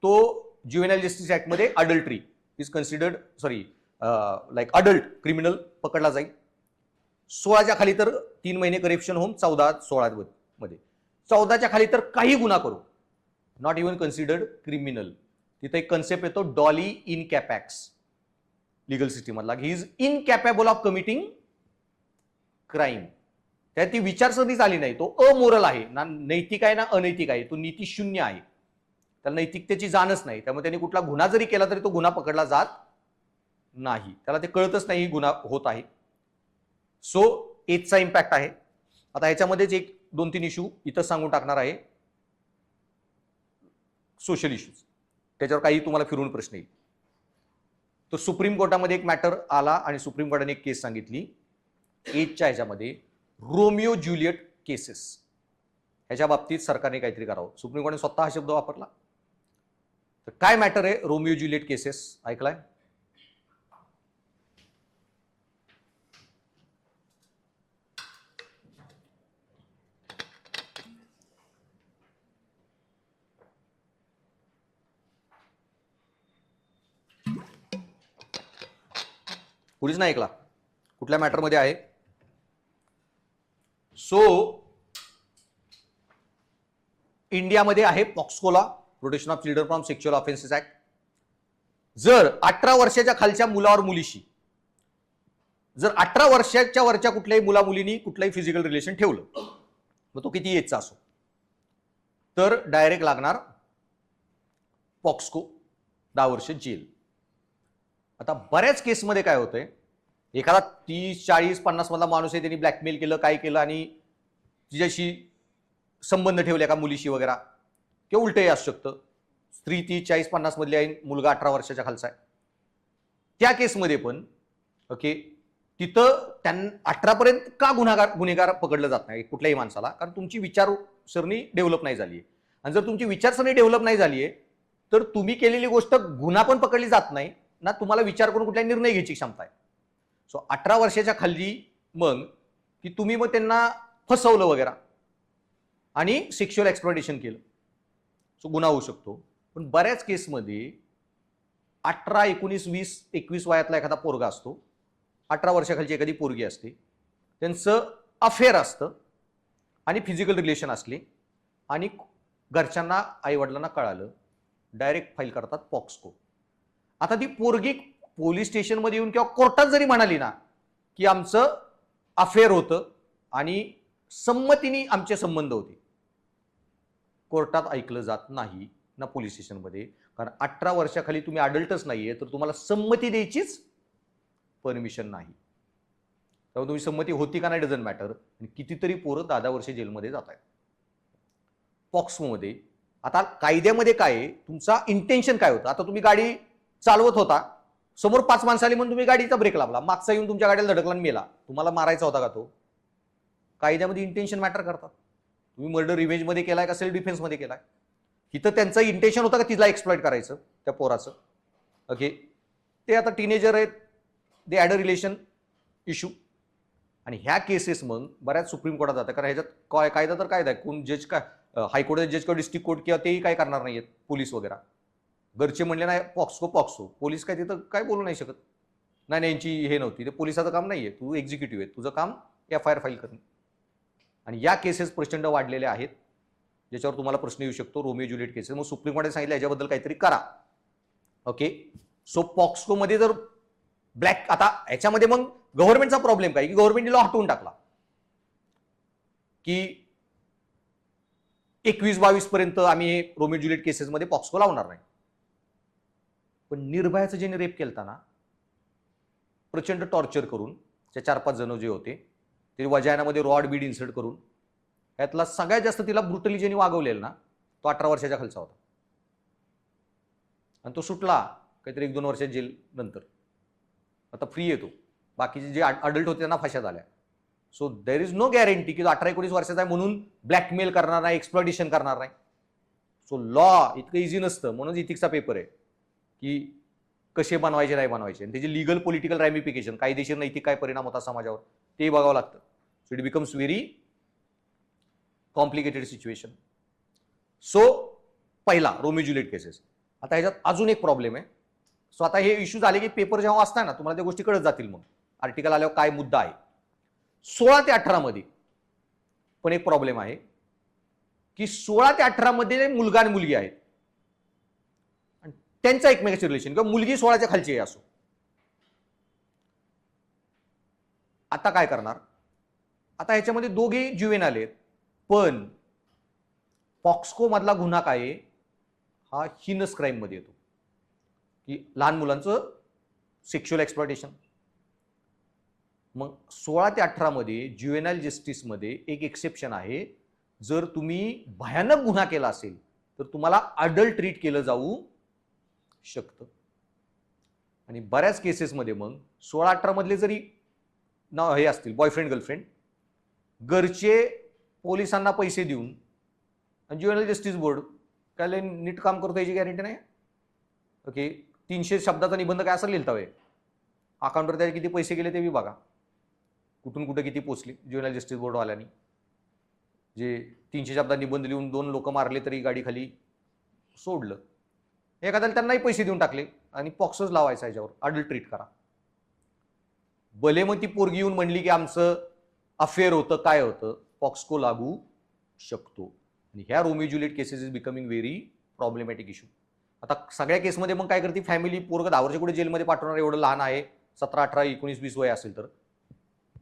तो ज्युव्हेनाइल जस्टिस ऍक्ट मध्ये adultery is considered, sorry like adult criminal पकडला जाईल. 16च्या खाली तर 3 महिने करेक्शन होम, 14-16 मध्ये 14च्या खाली तर काही गुन्हा करू, नॉट इव्हन कन्सिडर्ड क्रिमिनल. तिथे एक कन्सेप्ट येतो doli incapax legal system मधला, he is incapable of committing crime. त्यात ती विचारसरणीच आली नाही, तो अमोरल आहे, ना नैतिक आहे ना अनैतिक आहे, तो नीती शून्य आहे, त्याला नैतिकतेची जाणच नाही. त्यामुळे त्यांनी कुठला गुन्हा जरी केला तरी तो गुन्हा पकडला जात नाही, त्याला ते कळतच नाही गुन्हा होत आहे. सो एजचा इम्पॅक्ट आहे. आता ह्याच्यामध्येच एक 2-3 इश्यू इथं सांगून टाकणार आहे, सोशल इश्यूज, त्याच्यावर काही तुम्हाला फिरून प्रश्न येईल. तो सुप्रीम कोर्टामध्ये एक मॅटर आला आणि सुप्रीम कोर्टाने एक केस सांगितली एजच्या ह्याच्यामध्ये, रोमिओ ज्युलियट केसेस, ह्याच्या बाबतीत सरकारने काहीतरी करावं. सुप्रीम कोर्टाने स्वतः हा शब्द वापरला. तर काय मॅटर आहे रोमिओ ज्युलियट केसेस, ऐकलाय? कुणीच नाही ऐकला? कुठल्या मॅटरमध्ये आहे? सो इंडियामध्ये आहे पॉक्सकोला, protection of children from sexual offences act. जर 18 वर्षाच्या खालच्या मुलावर मुलीशी, जर 18 वर्षाच्या वरच्या कुठल्याही मुला मुलीनी कुठलाही फिजिकल रिलेशन ठेवलं, मग तो किती एजचा असो, तर डायरेक्ट लागणार पॉक्सको, 10 वर्ष जेल. आता बऱ्याच केसमध्ये काय होतंय, एखादा 30, 40, 50 मधला माणूस आहे, त्यांनी ब्लॅकमेल केलं, काय केलं आणि तिच्याशी संबंध ठेवले एका मुलीशी वगैरे, किंवा उलटही असू शकतं, स्त्री 30, 40, 50 मधली आहे, मुलगा 18 वर्षाच्या खालचा आहे. त्या केसमध्ये पण ओके, तिथं त्यांना 18 पर्यंत का गुन्हेगार पकडलं जात नाही कुठल्याही माणसाला, कारण तुमची विचारसरणी डेव्हलप नाही झाली आहे. आणि जर तुमची विचारसरणी डेव्हलप नाही झाली आहे, तर तुम्ही केलेली गोष्ट गुन्हा पण पकडली जात नाही ना, तुम्हाला विचार करून कुठला निर्णय घ्यायची क्षमता आहे. सो 18 वर्षाच्या खाली मग की तुम्ही मग त्यांना फसवलं वगैरे आणि सेक्शुअल एक्सप्लॉयटेशन केलं, सो गुन्हा होऊ शकतो. पण बऱ्याच केसमध्ये 18, 19, 20, 21 वयातला एखादा पोरगा असतो, 18 वर्षाखालची एखादी पोरगी असते, त्यांचं अफेअर असतं आणि फिजिकल रिलेशन असले आणि घरच्यांना आईवडिलांना कळालं, डायरेक्ट फाईल करतात पॉक्सको. आता ती पोरगी पोलीस स्टेशनमध्ये येऊन किंवा कोर्टात जरी म्हणाली ना की आमचं अफेअर होतं आणि संमतीने आमचे संबंध होते, कोर्टात ऐकलं जात नाही ना पोलीस स्टेशनमध्ये, कारण 18 वर्षाखाली तुम्ही अडल्टच नाहीये, तर तुम्हाला संमती द्यायचीच परमिशन नाही. तेव्हा तुम्ही संमती होती का नाही डझंट मॅटर. कितीतरी पोरं 10 वर्ष जेलमध्ये जात आहेत पॉक्सोमध्ये. आता कायद्यामध्ये काय आहे, तुमचा इंटेन्शन काय होतं. आता तुम्ही गाडी चालवत होता, समोर 5 माणसं आली म्हणून तुम्ही गाडीचा ब्रेक लावला, मागचा येऊन तुमच्या गाडीला धडकला आणि मेला, तुम्हाला मारायचा होता का तो? कायद्यामध्ये इंटेन्शन मॅटर करतात. तुम्ही मर्डर रिव्हेंज मध्ये केलाय का सेल्फ डिफेन्स मध्ये केलाय, इथं त्यांचं इंटेन्शन होतं का तिला एक्सप्लॉइट करायचं त्या पोराचं. ओके, ते आता टीनेजर आहेत, दे ॲड अ रिलेशन इश्यू. आणि ह्या केसेस मग बऱ्याच सुप्रीम कोर्टात जातात, कारण ह्याच्यात कायदा तर कायदा आहे, कोण जज काय हायकोर्ट जज किंवा डिस्ट्रिक्ट कोर्ट किंवा तेही काय करणार नाहीयेत, पोलीस वगैरे. घरचे म्हणले नाही पॉक्सो, पोलीस काय तिथं काय बोलू नाही शकत. नाही यांची हे नव्हती, ते पोलिसाचं काम नाहीये, तू एक्झिक्युटिव्ह आहे, तुझं काम FIR फाईल करणे. आणि या केसेस प्रचंड वाढलेल्या आहेत, ज्याच्यावर तुम्हाला प्रश्न येऊ शकतो, रोमिओ ज्युलियट केसेस. मग सुप्रीम कोर्टाने सांगितलं याच्याबद्दल काहीतरी करा. ओके, सो पॉक्सकोमध्ये जर ब्लॅक, आता ह्याच्यामध्ये मग गव्हर्नमेंटचा प्रॉब्लेम काय की गव्हर्नमेंटने लॉ हटवून टाकला की 21-22 पर्यंत आम्ही हे रोमिओ ज्युलियट केसेसमध्ये पॉक्सको लावणार नाही. पण निर्भयाचं ज्याने रेप केलता ना, प्रचंड टॉर्चर करून, त्या 4-5 जण जे होते ते वजायनामध्ये रॉड बीड इन्सर्ट करून, यातला सगळ्यात जास्त तिला ब्रुटली ज्यांनी वागवलेलं ना, तो 18 वर्षाच्या खालचा होता. आणि तो सुटला काहीतरी 1-2 वर्षात जेल नंतर, आता फ्री येतो. बाकीचे जे अडल्ट होते त्यांना फाश्या झाल्या. So there is no guarantee की 18-19 वर्षाचा आहे म्हणून ब्लॅकमेल करणार नाही, एक्सप्लॉयटेशन करणार नाही. सो लॉ इतकं इझी नसतं. म्हणून इथिक्सचा पेपर आहे की कसे बनवायचे नाही बनवायचे, आणि त्याचे लिगल पॉलिटिकल रॅमिफिकेशन, कायदेशीर नैतिक काय परिणाम होता समाजावर ते बघावं लागतं. So it becomes very complicated situation. So पहिला रोमिओ ज्युलियट केसेस. आता ह्याच्यात अजून एक प्रॉब्लेम आहे. सो आता हे इश्यू झाले की पेपर जेव्हा वाचताय ना, तुम्हाला त्या गोष्टी कळत जातील, मग आर्टिकल आल्यावर काय मुद्दा आहे. 16 ते 18 मध्ये पण एक प्रॉब्लेम आहे की 16 ते 18 मध्ये मुलगा आणि मुलगी आहेत आणि त्यांचं एकमेकाचे रिलेशन किंवा मुलगी 16च्या खालची आहे असो. आता काय करणार? आता ह्याच्यामध्ये दोघे ज्युवेनाइल आहेत, पण पॉक्सको मधला गुन्हा काय आहे? हा हिनस क्राईम मध्ये येतो की लहान मुलांचं सेक्शुअल एक्सप्लॉयटेशन. मग 16 ते 18 मध्ये ज्युवेनाइल जस्टिसमध्ये एक एक्सेप्शन आहे. जर तुम्ही भयानक गुन्हा केला असेल तर तुम्हाला अडल्ट ट्रीट केलं जाऊ शकतं. आणि बऱ्याच केसेसमध्ये मग 16-18 मधले जरी हे असतील बॉयफ्रेंड गर्लफ्रेंड, घरचे पोलिसांना पैसे देऊन ज्युवेनाइल जस्टिस बोर्ड काय नीट काम करतो याची गॅरंटी नाही. ओके, 300 शब्दाचा निबंध काय असं लिहिता होय, अकाउंटवर त्याचे किती पैसे गेले ते बी बघा, कुठून कुठे किती पोचले ज्युवेनाइल जस्टिस बोर्डवाल्यांनी. जे 300 शब्दात निबंध लिहून 2 लोक मारले तरी गाडी खाली सोडलं, एखाद्याला त्यांनाही पैसे देऊन टाकले आणि पॉक्सच लावायचा याच्यावर, अडल्ट ट्रीट करा. भले मग ती पोरगी येऊन म्हणली की आमचं अफेअर होतं, काय होतं, पॉक्सको लागू शकतो. आणि ह्या Romeo Juliet cases is becoming very problematic issue. आता सगळ्या केसमध्ये मग काय करते फॅमिली, पोरग 10 वर्ष कुठे जेलमध्ये पाठवणार, एवढं लहान आहे, 17, 18, 19, 20 वय असेल तर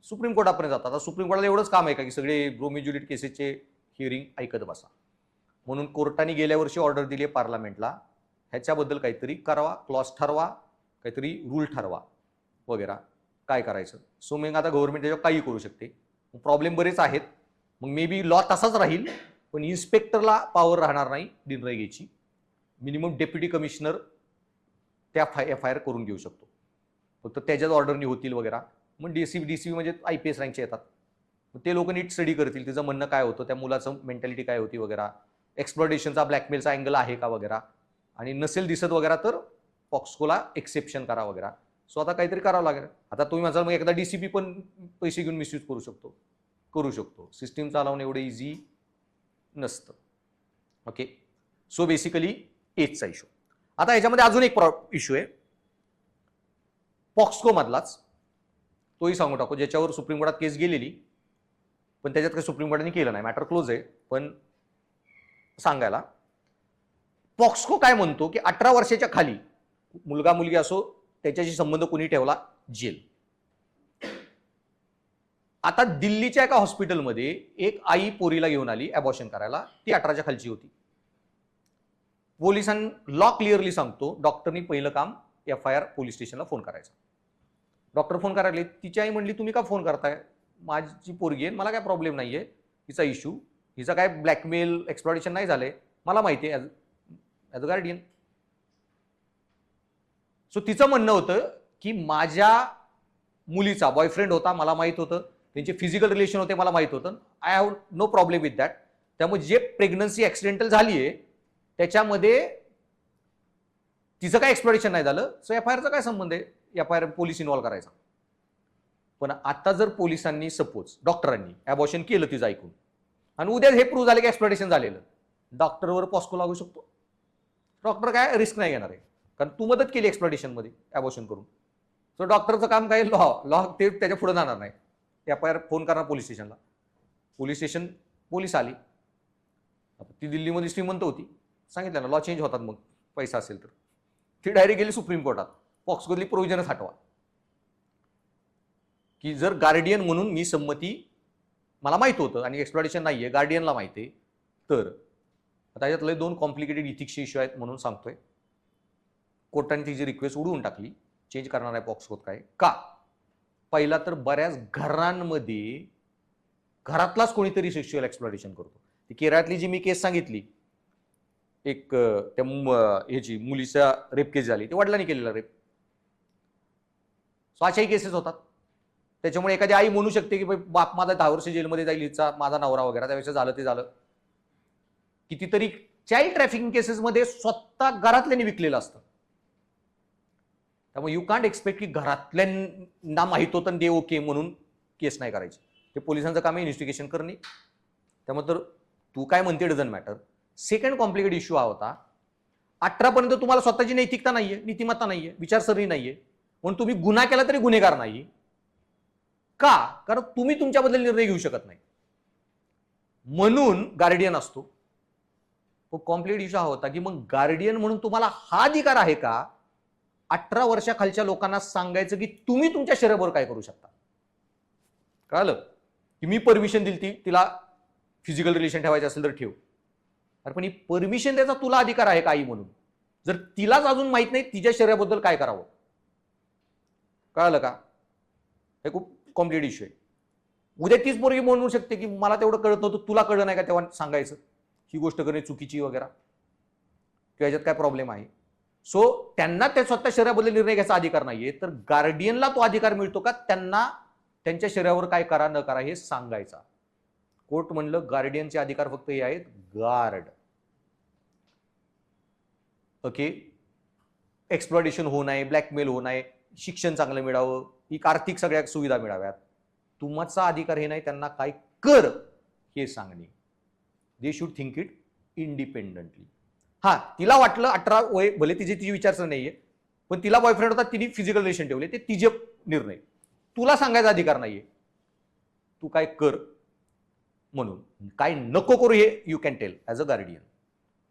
सुप्रीम कोर्टापर्यंत जातात. आता सुप्रीम कोर्टाला एवढंच काम आहे का की सगळे रोमिओ ज्युलिएट केसेसचे हिअरिंग ऐकत बसा? म्हणून कोर्टाने गेल्या वर्षी ऑर्डर दिली आहे पार्लमेंटला, ह्याच्याबद्दल काहीतरी करावा, क्लॉज ठरवा, काहीतरी रूल ठरवा वगैरे, काय करायचं. सो मग आता गव्हर्नमेंट त्याच्यावर काही करू शकते. प्रॉब्लेम बरेच आहेत. मग मे बी लॉ तसाच राहील, पण इन्स्पेक्टरला पॉवर राहणार नाही निर्णय घ्यायची. मिनिमम डेप्युटी कमिशनर त्या FIR करून घेऊ शकतो, फक्त त्याच्याच ऑर्डरनी होतील वगैरे. मग DCB म्हणजे IPS रँकचे येतात, ते लोक नीट स्टडी करतील, तिचं म्हणणं काय होतं, त्या मुलाचं मेंटॅलिटी काय होती वगैरे, एक्सप्लॉयटेशनचा ब्लॅकमेलचा अँगल आहे का वगैरे, आणि नसेल दिसत वगैरे तर पॉक्सकोला एक्सेप्शन करा वगैरे. सो आता काहीतरी करावं लागेल. आता तुम्ही माझा मग एकदा DCP पण पैसे घेऊन मिसयूज करू शकतो. सिस्टीम चालवणं एवढं इझी नसतं. ओके, सो बेसिकली एजचा इश्यू. आता ह्याच्यामध्ये अजून एक इश्यू आहे पॉक्सको मधलाच, तोही सांगू टाकू, ज्याच्यावर सुप्रीम कोर्टात केस गेलेली, पण त्याच्यात काही सुप्रीम कोर्टाने केलं नाही, मॅटर क्लोज आहे. पण सांगायला पॉक्सको काय म्हणतो की 18 वर्षाच्या खाली मुलगा मुलगी असो त्याच्याशी संबंध कोणी ठेवला जेल. आता दिल्लीच्या एका हॉस्पिटलमध्ये एक आई पोरीला घेऊन आली अबॉर्शन करायला, ती 18च्या खालची होती. पोलिसांनी लॉ क्लिअरली सांगतो, डॉक्टरनी पहिलं काम FIR पोलीस स्टेशनला फोन करायचा. डॉक्टर फोन करायला, तिची आई म्हणली तुम्ही का फोन करताय, माझी पोरगी आहे, मला काय प्रॉब्लेम नाहीये, हिचा इश्यू, हिचा काय ब्लॅकमेल एक्सप्लॉयटेशन नाही झालंय, मला माहिती आहे ॲज अ गार्डियन. सो तिचं म्हणणं होतं की माझ्या मुलीचा बॉयफ्रेंड होता, मला माहित होतं, त्यांचे फिजिकल रिलेशन होते, मला माहित होतं, I have no problem with that. त्यामुळे जे प्रेग्नन्सी ऍक्सिडेंटल झाली आहे त्याच्यामध्ये तिचं काय एक्सप्लॉयटेशन नाही झालं, सो FIRचा काय संबंध आहे FIR पोलीस इन्व्हॉल्व करायचा. पण आता जर पोलिसांनी सपोज डॉक्टरांनी अबॉर्शन केलं तिचं ऐकून आणि उद्या हे प्रूव्ह झालं की एक्सप्लॉयटेशन झालेलं, डॉक्टरवर पॉस्को लागू शकतो. डॉक्टर काय रिस्क नाही घेणार आहे, कारण तू मदत केली एक्सप्लॉयटेशनमध्ये अबॉर्शन करून. सो डॉक्टरचं काम काय, लॉ ते त्याच्या पुढे जाणार नाही. FIR फोन करणार पोलीस स्टेशनला, पोलीस स्टेशन पोलीस आली. ती दिल्लीमध्ये श्रीमंत होती, सांगितलं ना लॉ चेंज होतात, मग पैसा असेल तर ती डायरेक्ट गेली सुप्रीम कोर्टात, पॉक्सकोतली प्रोव्हिजनच हटवा, की जर गार्डियन म्हणून मी संमती, मला माहित होतं आणि एक्सप्लॉयटेशन नाहीये, गार्डियनला माहिती आहे, तर आता याच्यातले 2 कॉम्प्लिकेटेड इथिक्सचे इश्यू आहेत म्हणून सांगतोय. कोर्टाने तिची रिक्वेस्ट उडवून टाकली, चेंज करणार आहे पॉक्सकोत. काय का? पहिला तर बऱ्याच घरांमध्ये घरातलाच कोणीतरी सेक्शुअल एक्सप्लॉयटेशन करतो. ती केरळातली जी मी केस सांगितली, एक त्या ह्याची मुलीचा रेप केस झाली, ते वडिलांनी केलेला रेप. सो अशाही केसेस होतात. त्याच्यामुळे एखादी आई म्हणू शकते की बाप माझा 10 वर्ष जेलमध्ये जाईल, हिचा माझा नवरा वगैरे, त्यापेक्षा झालं ते झालं. कितीतरी चाइल्ड ट्रॅफिकिंग केसेसमध्ये स्वतः घरातल्यांनी विकलेलं असतं. त्यामुळे यू कांट एक्सपेक्ट की घरातल्यांना माहित होतं दे ओके म्हणून केस नाही करायची. ते पोलिसांचं काम आहे इन्व्हेस्टिगेशन करणे. त्यामुळे तर तू काय म्हणते doesn't matter. Second complicated issue हा होता, 18 पर्यंत तुम्हाला स्वतःची नैतिकता नाहीये, नीतिमत्ता नाहीये, विचारसरणी नाहीये, म्हणून तुम्ही गुन्हा केला तरी गुन्हेगार नाही. का? कारण तुम्ही तुमच्याबद्दल निर्णय घेऊ शकत नाही, म्हणून गार्डियन असतो. कॉम्प्लिट इश्यू हा होता की मग गार्डियन म्हणून तुम्हाला हा अधिकार आहे का 18 वर्षाखालच्या लोकांना सांगायचं की तुम्ही तुमच्या शरीरावर काय करू शकता? कळलं की मी परमिशन दिली तिला फिजिकल रिलेशन ठेवायचं असेल तर ठेव. अरे पण ही परमिशन द्यायचा तुला अधिकार आहे का आई म्हणून? जर तिलाच अजून माहित नाही तिच्या शरीराबद्दल काय करावं. कळलं का? हे खूप कॉम्प्लिकेटेड इश्यू आहे. उद्या तीच पोरगी म्हणू शकते की मला तेवढं कळत नव्हतं, तुला कळलं नाही का तेव्हा सांगायचं ही गोष्ट करणे चुकीची वगैरे, किंवा याच्यात काय प्रॉब्लेम आहे. सो त्यांना त्या स्वतः शरीराबद्दल निर्णय घ्यायचा अधिकार नाहीये, तर गार्डियनला तो अधिकार मिळतो का त्यांना त्यांच्या शरीरावर काय करा न करा हे सांगायचा. कोर्ट म्हणलं गार्डियनचे अधिकार फक्त हे आहेत, गार्ड. ओके, एक्सप्लॉयटेशन होऊ नये, ब्लॅकमेल होऊ नये, शिक्षण चांगलं मिळावं, ही आर्थिक सगळ्या सुविधा मिळाव्यात. तुमचा अधिकार हे नाही त्यांना काय कर हे सांगणे. They should think it independently. हा, तिला वाटलं 18 वय, भले तिची विचारसरणी नाहीये, पण तिला बॉयफ्रेंड होता, तिने फिजिकल रिलेशन ठेवले, ते तिचे निर्णय, तुला सांगायचा अधिकार नाहीये तू काय कर म्हणून. काय नको करू हे you can tell as a guardian.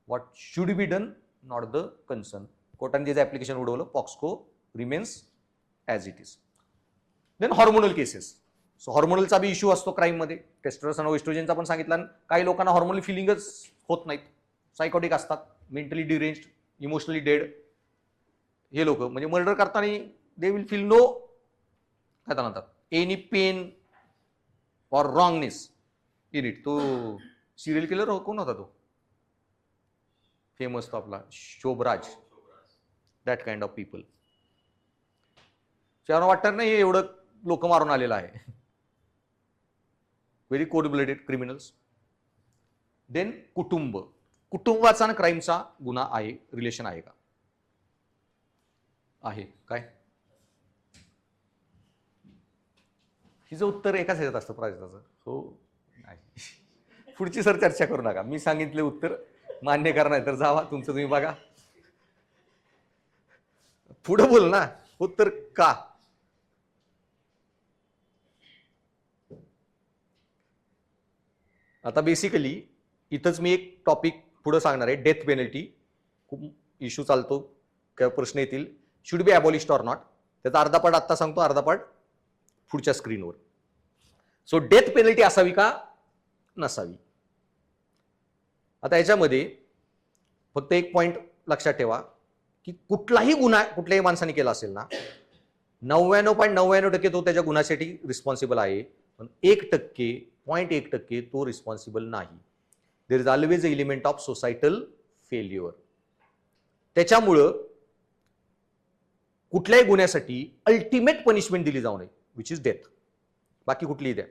What should be done, not the concern. कोर्टाने त्याचं ऍप्लिकेशन उडवलं, पॉक्सको remains as it is. Then hormonal cases. So हॉर्मोनलचा बी इश्यू असतो क्राईममध्ये. टेस्टोस्टेरॉन आणि एस्ट्रोजनचा पण सांगितला. काही लोकांना हॉर्मोनल फिलिंगच होत नाहीत, सायकोटिक असतात, मेंटली डिरेंज्ड, इमोशनली डेड. हे लोक म्हणजे मर्डर करताना दे विल फील नो काय म्हणतात any pain or wrongness in it. तो सिरियल किलर कोण होता तो फेमस, तो आपला Sobhraj, that kind of people. त्यांना वाटतं नाही एवढं लोक मारून आलेलं आहे. Very cold blooded criminals. Then कुटुंब. कुटुंबाचा आणि क्राईमचा गुन्हा आहे, रिलेशन आहे का? आहे काय? हिचं उत्तर एकाच ह्याच्यात असतं प्राजक्ताचं, हो नाही. पुढची सर चर्चा करू नका, मी सांगितले उत्तर मान्य करा, नाही तर जावा तुमचं तुम्ही बघा. पुढे बोल ना, उत्तर का? आता बेसिकली इथंच मी एक टॉपिक पुढे सांगणार आहे, डेथ पेनल्टी. खूप इश्यू चालतो, काय प्रश्न येतील, should be abolished or not. त्याचा अर्धा पार्ट आत्ता सांगतो, अर्धा पार्ट पुढच्या स्क्रीनवर. सो डेथ पेनल्टी असावी का नसावी? आता याच्यामध्ये फक्त एक पॉइंट लक्षात ठेवा की कुठलाही गुन्हा कुठल्याही माणसाने केला असेल ना, 99.99% तो त्याच्या गुन्ह्यासाठी रिस्पॉन्सिबल आहे, पण 1% तो रिस्पॉन्सिबल नाही. There is always a element of societal failure. त्याच्यामुळं कुठल्याही गुन्ह्यासाठी अल्टिमेट पनिशमेंट दिली जाऊ नये, विच इज डेथ. बाकी कुठलीही द्या.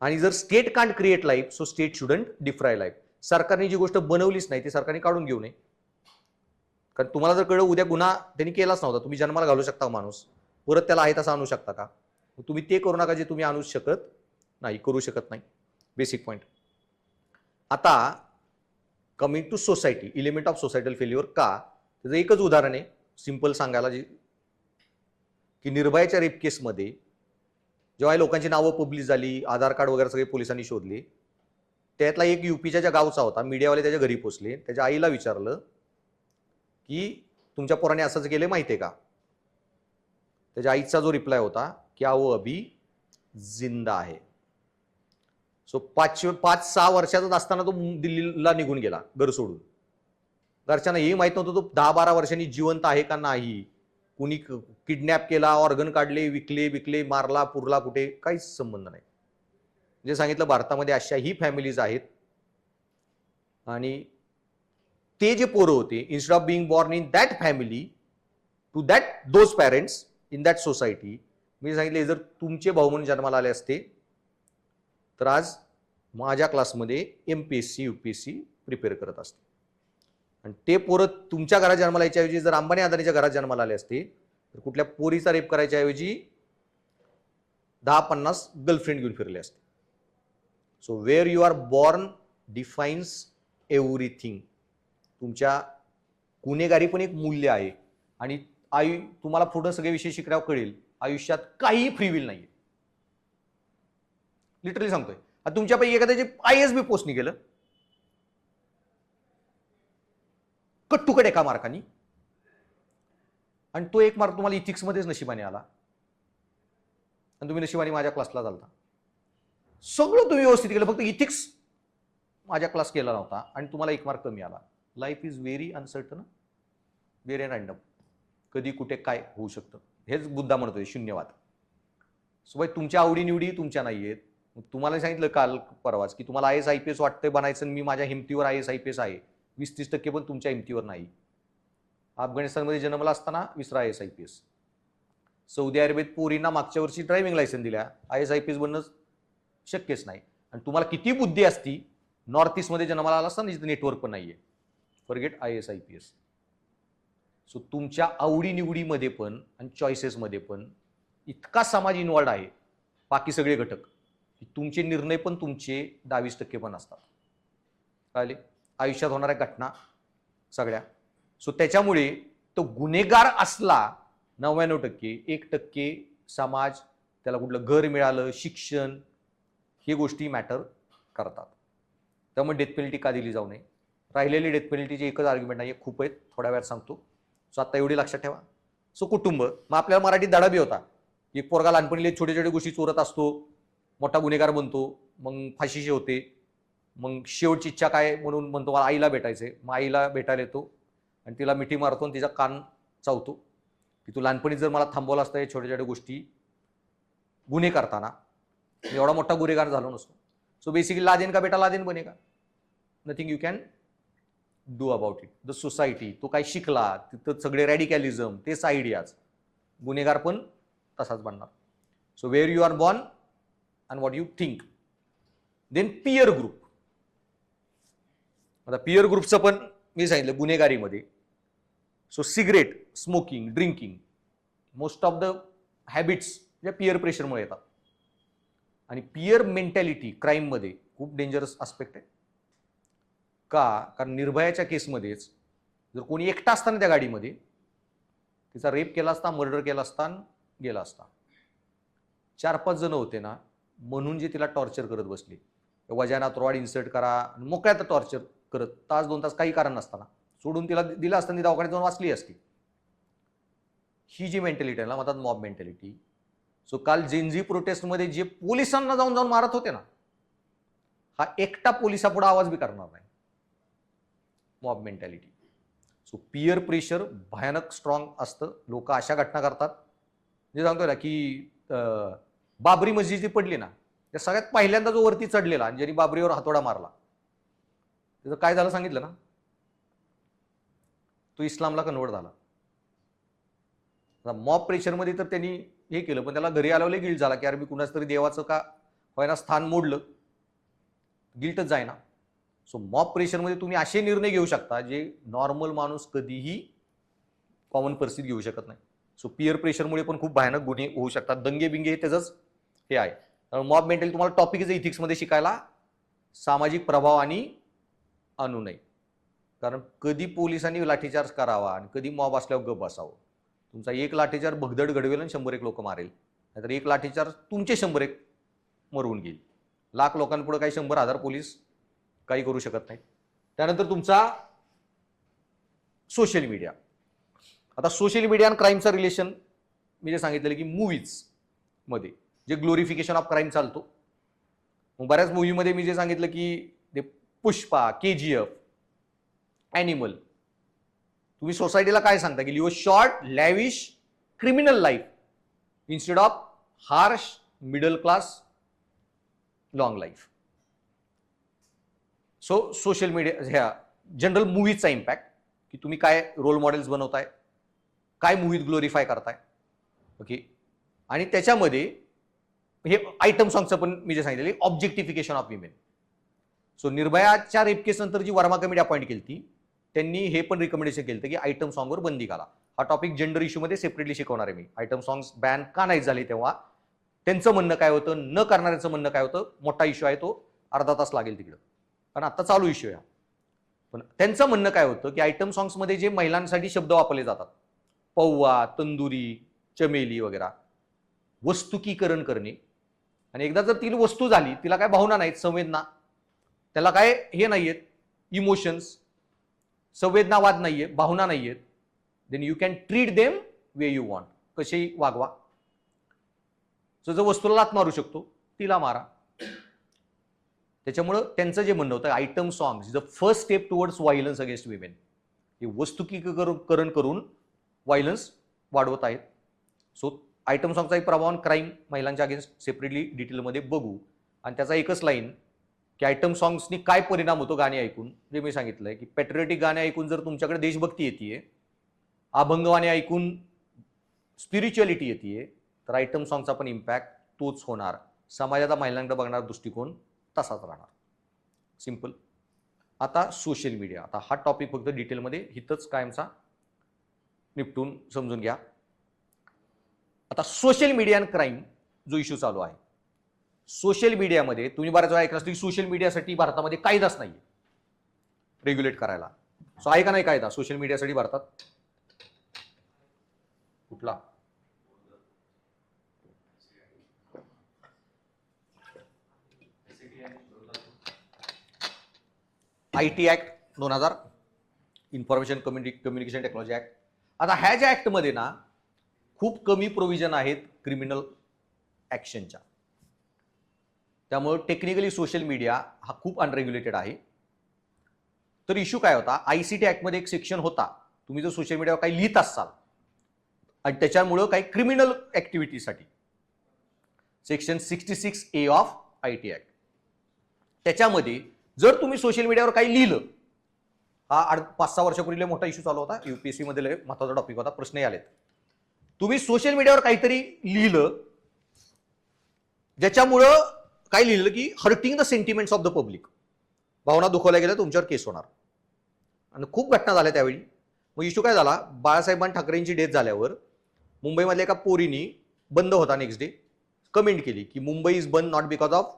आणि जर state can't create life, so state shouldn't deprive life. सरकारने जी गोष्ट बनवलीच नाही ती सरकारने काढून घेऊ नये. कारण तुम्हाला जर कळलं उद्या गुन्हा त्यांनी केलाच नव्हता, तुम्ही जन्माला घालू शकता माणूस, परत त्याला आहे तसा आणू शकता का? तुम्ही ते करू नका जे तुम्ही आणू शकत नाही, करू शकत नाही. Basic point. आता coming to society, element of societal failure का? त्याचं एकच उदाहरण आहे सिंपल सांगायला, जे की निर्भयाच्या रेप केसमध्ये जेव्हा लोकांची नावं पब्लिश झाली, आधार कार्ड वगैरे सगळे पोलिसांनी शोधले, त्यातला एक यूपीच्या ज्या गावचा होता, मीडियावाले त्याच्या घरी पोहोचले, त्याच्या आईला विचारलं की तुमच्या पोराने असंच केलं माहितीये का? त्याच्या आईचा जो रिप्लाय होता की वो अभी जिंदा आहे. सो 5-6 वर्षाचाच असताना तो दिल्लीला निघून गेला घर सोडून. घरच्यांना हे माहित नव्हतं तो 10-12 वर्षांनी जिवंत आहे का नाही, कुणी किडनॅप केला, ऑर्गन काढले, विकले, मारला, पुरला, कुठे, काहीच संबंध नाही. जे सांगितलं भारतामध्ये अशाही फॅमिलीज आहेत. आणि ते जे पोरं होते, instead of being born in that family to those parents in that society, मी सांगितले जर तुमचे भाऊ म्हणून जन्माला आले असते तर आज माझ्या क्लासमध्ये MPSC UPSC प्रिपेअर करत असते. आणि ते पोरं तुमच्या घरात जन्माला याच्याऐवजी जर अंबानी अदानीच्या घरात जन्माला आले असते तर कुठल्या पोरीचा रेप करायच्या ऐवजी 10-50 गर्लफ्रेंड घेऊन फिरले असते. So where you are born defines everything. तुमच्या गुन्हेगारी पण एक मूल्य आहे. आणि तुम्हाला पुढे सगळे विषय शिकण्यावर कळेल, आयुष्यात काही फ्री विल नाहीये. लिटरली सांगतोय. आता तुमच्यापैकी एखाद्याचे IAS बी पोस्ट निघेलं कट टू कट एका मार्कानी, आणि तो एक मार्क तुम्हाला इथिक्स मध्येच नशिबाने आला, आणि तुम्ही नशिबाने माझ्या क्लासला चालता. सगळं तुम्ही व्यवस्थित केलं, फक्त इथिक्स माझ्या क्लास केला नव्हता आणि तुम्हाला एक मार्क कमी आला. Life is very uncertain, very random. कधी कुठे काय होऊ शकतं, हेच बुद्धा म्हणतोय, शून्यवाद. सो बाई तुमच्या आवडीनिवडी तुमच्या नाहीयेत. तुम्हाला सांगितलं काल परवाच की तुम्हाला IAS IPS वाटतंय बनायचं, मी माझ्या हिमतीवर IAS IPS आहे. 20-30% पण तुमच्या हिमतीवर नाही. अफगाणिस्तानमध्ये जन्मला असताना 20 IAS IPS. सौदी अरेबियात पोरींना मागच्या वर्षी ड्रायव्हिंग लायसन्स दिल्या, IAS IPS बनणं शक्यच नाही. आणि तुम्हाला किती बुद्धी असती, नॉर्थ ईस्टमध्ये जन्माला आला असताना जिथे नेटवर्क पण नाहीये, फॉरगेट IAS IPS. सो तुमच्या आवडीनिवडीमध्ये पण आणि चॉईसेसमध्ये पण इतका समाज इन्व्हॉल्ड आहे, बाकी सगळे घटक, की तुमचे निर्णय पण तुमचे 22% पण असतात. कळले? आयुष्यात होणाऱ्या घटना सगळ्या. सो त्याच्यामुळे तो गुन्हेगार असला 99%, 1% समाज, त्याला कुठलं घर मिळालं, शिक्षण, हे गोष्टी मॅटर करतात. त्यामुळे डेथ पेनल्टी का दिली जाऊ नये. राहिलेली डेथ पेनल्टीची एकच आर्ग्युमेंट नाही, खूप आहेत, थोड्या वेळात सांगतो. सो आता एवढी लक्षात ठेवा. सो कुटुंब, मग आपल्याला मराठीत धडा बी होता, एक पोरगा लहानपणी छोटे छोटे गोष्टी चोरत असतो, मोठा गुन्हेगार बनतो, मग फाशीशी होते, मग शेवटची इच्छा काय म्हणून म्हणतो मला आईला भेटायचंय, मग आईला भेटायला येतो आणि तिला मिठी मारतो आणि तिचा कान चावतो की तू लहानपणी जर मला थांबवलं असतं या छोट्या छोट्या गोष्टी गुन्हे करताना, एवढा मोठा गुन्हेगार झालो नसतो. सो बेसिकली लादेन का बेटा लादेन बनेगा, nothing you can do about it. The society, तो काय शिकला तिथं सगळे रॅडिकॅलिझम, तेच आयडियाज, गुन्हेगार पण तसाच बनणार. So where you are born and what you think. Then peer group. आता पियर ग्रुपचं पण मी सांगितलं गुन्हेगारीमध्ये. So cigarette, smoking, drinking, most of the habits या पियर प्रेशरमुळे येतात. आणि पियर मेंटॅलिटी क्राईममध्ये खूप डेंजरस आस्पेक्ट आहे. का? कारण निर्भयाच्या केसमध्येच जर कोणी एकटा असताना त्या गाडीमध्ये तिचा रेप केला असता, मर्डर केला असता, गेला असता, 4-5 जण होते ना, म्हणून जे तिला टॉर्चर करत बसले, वजानात रॉड इन्सर्ट करा, मोकळ्यात टॉर्चर करत 1-2 तास काही कारण नसताना सोडून तिला दिला असताना दवाखान्यात जाऊन वाचली असती. ही जी मेंटॅलिटी आहे ना, म्हणतात मॉब मेंटॅलिटी. सो काल जेनझी प्रोटेस्टमध्ये जे पोलिसांना जाऊन जाऊन मारत होते ना, हा एकटा पोलिसापुढे आवाज बी करणार नाही. Mob mentality. So peer pressure भयानक स्ट्रॉंग असतं. लोक अशा घटना करतात, जे सांगतोय ना की बाबरी मस्जिद जी पडली ना, त्या सगळ्यात पहिल्यांदा जो वरती चढलेला आणि ज्यांनी बाबरीवर हातोडा मारला, त्याचं काय झालं सांगितलं ना, तो इस्लामला कन्वर्ट झाला. मॉब प्रेशरमध्ये तर त्यांनी हे केलं, पण त्याला घरी आल्यावर गिल्ट झाला की यार मी कुणाच तरी देवाचं का होईना स्थान मोडलं, गिल्टच जाय ना. सो मॉब प्रेशरमध्ये तुम्ही असे निर्णय घेऊ शकता जे नॉर्मल माणूस कधीही कॉमन परिस्थिती घेऊ शकत नाही. सो पियर प्रेशरमुळे पण खूप भयानक गुन्हे होऊ शकतात. दंगे बिंगे हे त्याचंच हे आहे. मॉब मेंटॅलिटी तुम्हाला टॉपिकच इथिक्समध्ये शिकायला, सामाजिक प्रभाव आणि आणू नये. कारण कधी पोलिसांनी लाठीचार्ज करावा आणि कधी मॉब असल्यावर गप बसावं. तुमचा एक लाठीचार्ज भगदड घडवेल आणि 101 लोक मारेल, नाहीतर एक लाठीचार्ज तुमचे 101 मरवून घेईल. लाख लोकांपुढे काही 100,000 पोलीस काही करू शकत नाही. त्यानंतर तुमचा सोशल मीडिया. आता सोशल मीडिया आणि क्राईमचं रिलेशन मी जे सांगितलेलं की मूवीज मध्ये जे ग्लोरिफिकेशन ऑफ क्राईम चालतो, मग बऱ्याच मूवीमध्ये मी जे सांगितलं की ते पुष्पा, KGF, ॲनिमल, तुम्ही सोसायटीला काय सांगता की live short lavish criminal life instead of harsh middle class long life. So social media ह्या जनरल मूवीजचा इम्पॅक्ट, की तुम्ही काय रोल मॉडेल्स बनवताय, काय मूवीत ग्लोरिफाय करताय, ओके. आणि त्याच्यामध्ये हे आयटम सॉंगचं पण मी जे सांगितलेलं ऑब्जेक्टिफिकेशन ऑफ विमेन. सो निर्भयाच्या रेप केस नंतर जी वर्मा कमिटी अपॉइंट केली ती, त्यांनी हे पण रिकमेंडेशन केलं की आयटम सॉंगवर बंदी घाला. हा टॉपिक जेंडर इश्यूमध्ये सेपरेटली शिकवणार आहे मी. आयटम सॉंग्स बॅन का नाही झाले तेव्हा त्यांचं म्हणणं काय होतं, न करणाऱ्यांचं म्हणणं काय होतं, मोठा इश्यू आहे तो, अर्धा तास लागेल तिकडं, कारण आता चालू इश्यू आहे. पण त्यांचं म्हणणं काय होतं की आयटम सॉंग्समध्ये जे महिलांसाठी शब्द वापरले जातात, पौवा, तंदुरी, चमेली वगैरे, वस्तुकीकरण करणे आणि एकदा जर ती वस्तू झाली, तिला काय भावना नाहीत, संवेदना, त्याला काय हे नाहीयेत, इमोशन्स, संवेदनावाद नाहीये, भावना नाहीयेत, then you can treat them way you want, कशी वागवा. जो वस्तूला लात मारू शकतो तिला मारा. त्याच्यामुळं त्यांचं जे म्हणणं होतं, item songs the first step towards violence against women, हे वस्तुकीकरण करून व्हायलन्स वाढवत आहेत. सो आयटम सॉंगचा एक प्रभाव क्राईम महिलांच्या अगेन्स्ट सेपरेटली डिटेलमध्ये बघू. आणि त्याचा एकच लाईन की आयटम सॉंग्सनी काय परिणाम होतो गाणी ऐकून, जे मी सांगितलंय की पॅट्रियोटिक गाणी ऐकून जर तुमच्याकडे देशभक्ती येते, अभंग गाणी ऐकून स्पिरिच्युअलिटी येते, तर आयटम सॉंगचा पण इम्पॅक्ट तोच होणार. समाजाचा महिलांकडे बघणारा दृष्टिकोन तसाच राहणार. सिंपल. आता सोशल मीडिया, आता हा टॉपिक फक्त डिटेलमध्ये हितच कायमचा निपटून समजून घ्या. आता सोशल मीडिया आणि क्राईम जो इश्यू चालू आहे, सोशल मीडियामध्ये तुम्ही बऱ्याच वेळा ऐकलं असतं की सोशल मीडियासाठी भारतामध्ये कायदाच नाहीये रेग्युलेट करायला. सो आहे का नाही कायदा सोशल मीडियासाठी भारतात? कुठला? IT act 2000, information communication technology act. आता ह्या ज्या ऍक्टमध्ये ना खूप कमी प्रोव्हिजन आहेत क्रिमिनल ऍक्शनच्या, त्यामुळे टेक्निकली सोशल मीडिया हा खूप अनरेग्युलेटेड आहे. तर इश्यू काय होता, ICT ऍक्टमध्ये एक सेक्शन होता, तुम्ही जर सोशल मीडियावर काही लिहित असाल आणि त्याच्यामुळं काही क्रिमिनल ऍक्टिव्हिटीसाठी, section 66A of IT act, त्याच्यामध्ये जर तुम्ही सोशल मीडियावर काही लिहिलं, हा 5-6 वर्षापूर्वी मोठा इश्यू चालू होता, UPSC मध्ये महत्वाचा टॉपिक होता, प्रश्नही आलेत. तुम्ही सोशल मीडियावर काहीतरी लिहिलं ज्याच्यामुळं काय लिहिलं की hurting the sentiments of the public, भावना दुखवल्या गेल्या, तुमच्यावर केस होणार. आणि खूप घटना झाल्या त्यावेळी. मग इश्यू काय झाला, बाळासाहेब ठाकरेंची डेथ झाल्यावर मुंबईमधल्या एका पोरीनी बंद होता नेक्स्ट डे कमेंट केली की Mumbai is bandh not because of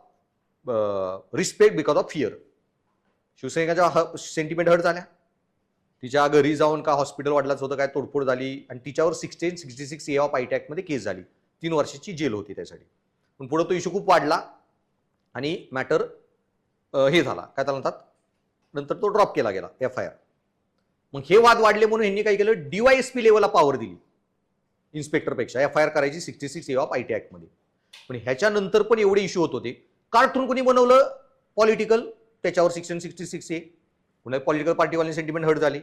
respect, because of fear. शिवसैनिकाच्या सेंटिमेंट हर्ट झाल्या. तिच्या घरी जाऊन का हॉस्पिटल वाढलाच होतं, काय तोडफोड झाली आणि तिच्यावर 66A ऑफ IT ऍक्टमध्ये केस झाली. 3 वर्षाची जेल होती त्यासाठी. पण पुढे तो इश्यू खूप वाढला आणि मॅटर हे झाला, काय त्याला म्हणतात, नंतर तो ड्रॉप केला गेला FIR. मग हे वाद वाढले म्हणून यांनी काय केलं, DYSP लेवलला पॉवर दिली इन्स्पेक्टरपेक्षा FIR करायची 66A ऑफ IT ऍक्टमध्ये. पण ह्याच्यानंतर पण एवढे इश्यू होत होते. कार्टून कोणी बनवलं पॉलिटिकल, त्याच्यावर सेक्शन 66A, पुन्हा पॉलिटिकल पार्टीवाल्यांनी सेंटिमेंट हर्ट झाली.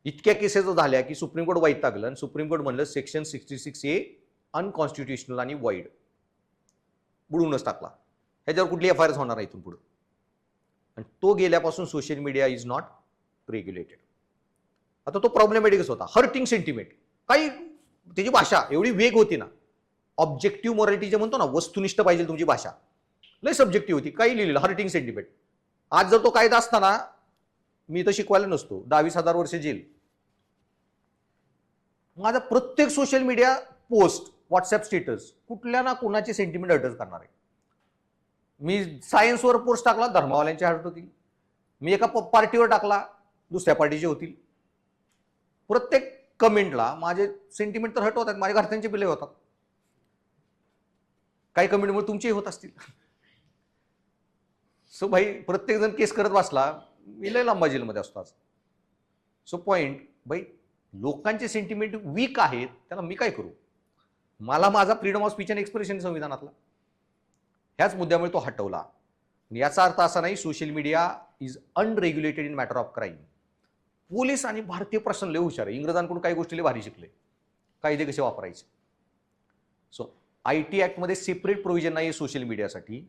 इतक्या केसेस झाल्या की सुप्रीम कोर्ट वैतागलं आणि सुप्रीम कोर्ट म्हणलं सेक्शन 66A अनकॉन्स्टिट्युशनल आणि वाईड, बुडवूनच टाकला. ह्याच्यावर कुठली FIR होणार नाही इथून पुढे. आणि तो गेल्यापासून social media is not regulated. आता तो प्रॉब्लेमॅटिकच होता. हर्टिंग सेंटिमेंट, काही त्याची भाषा एवढी वेग होती ना, ऑब्जेक्टिव्ह मॉरॅलिटी जे म्हणतो ना, वस्तुनिष्ठ पाहिजे तुमची भाषा, लय सब्जेक्टिव्ह होती. काही लिहिलेलं हर्टिंग सेंटिमेंट. आज जर तो कायदा असताना मी तर शिकवायला नसतो, 22,000 वर्ष जेल. माझा प्रत्येक social media post, WhatsApp status कुठल्या ना कोणाचे सेंटिमेंट हर्टच करणार आहे. मी सायन्सवर पोस्ट टाकला, धर्मावाल्यांचे हर्ट होतील. मी एका पार्टीवर टाकला, दुसऱ्या पार्टीचे होतील. प्रत्येक कमेंटला माझे सेंटिमेंट तर हर्ट होतात, माझ्या घरच्यांचे बिले होतात, काही कमेंटमुळे तुमचेही होत असतील. सो भाई प्रत्येक जण केस करत बसला, मी लय लांबा जेलमध्ये असतो आज. सो पॉइंट भाई, लोकांचे सेंटिमेंट वीक आहेत, त्याला मी काय करू? मला माझा freedom of speech and expression संविधानातला, ह्याच मुद्द्यामुळे तो हटवला. याचा अर्थ असा नाही social media is unregulated in matter of crime. Police आणि भारतीय प्रशासन लय हुशार आहे, इंग्रजांकडून काही गोष्टी लय भारी शिकले, कायदे कसे वापरायचे. सो IT ऍक्टमध्ये सेपरेट प्रोव्हिजन नाही सोशल मीडियासाठी,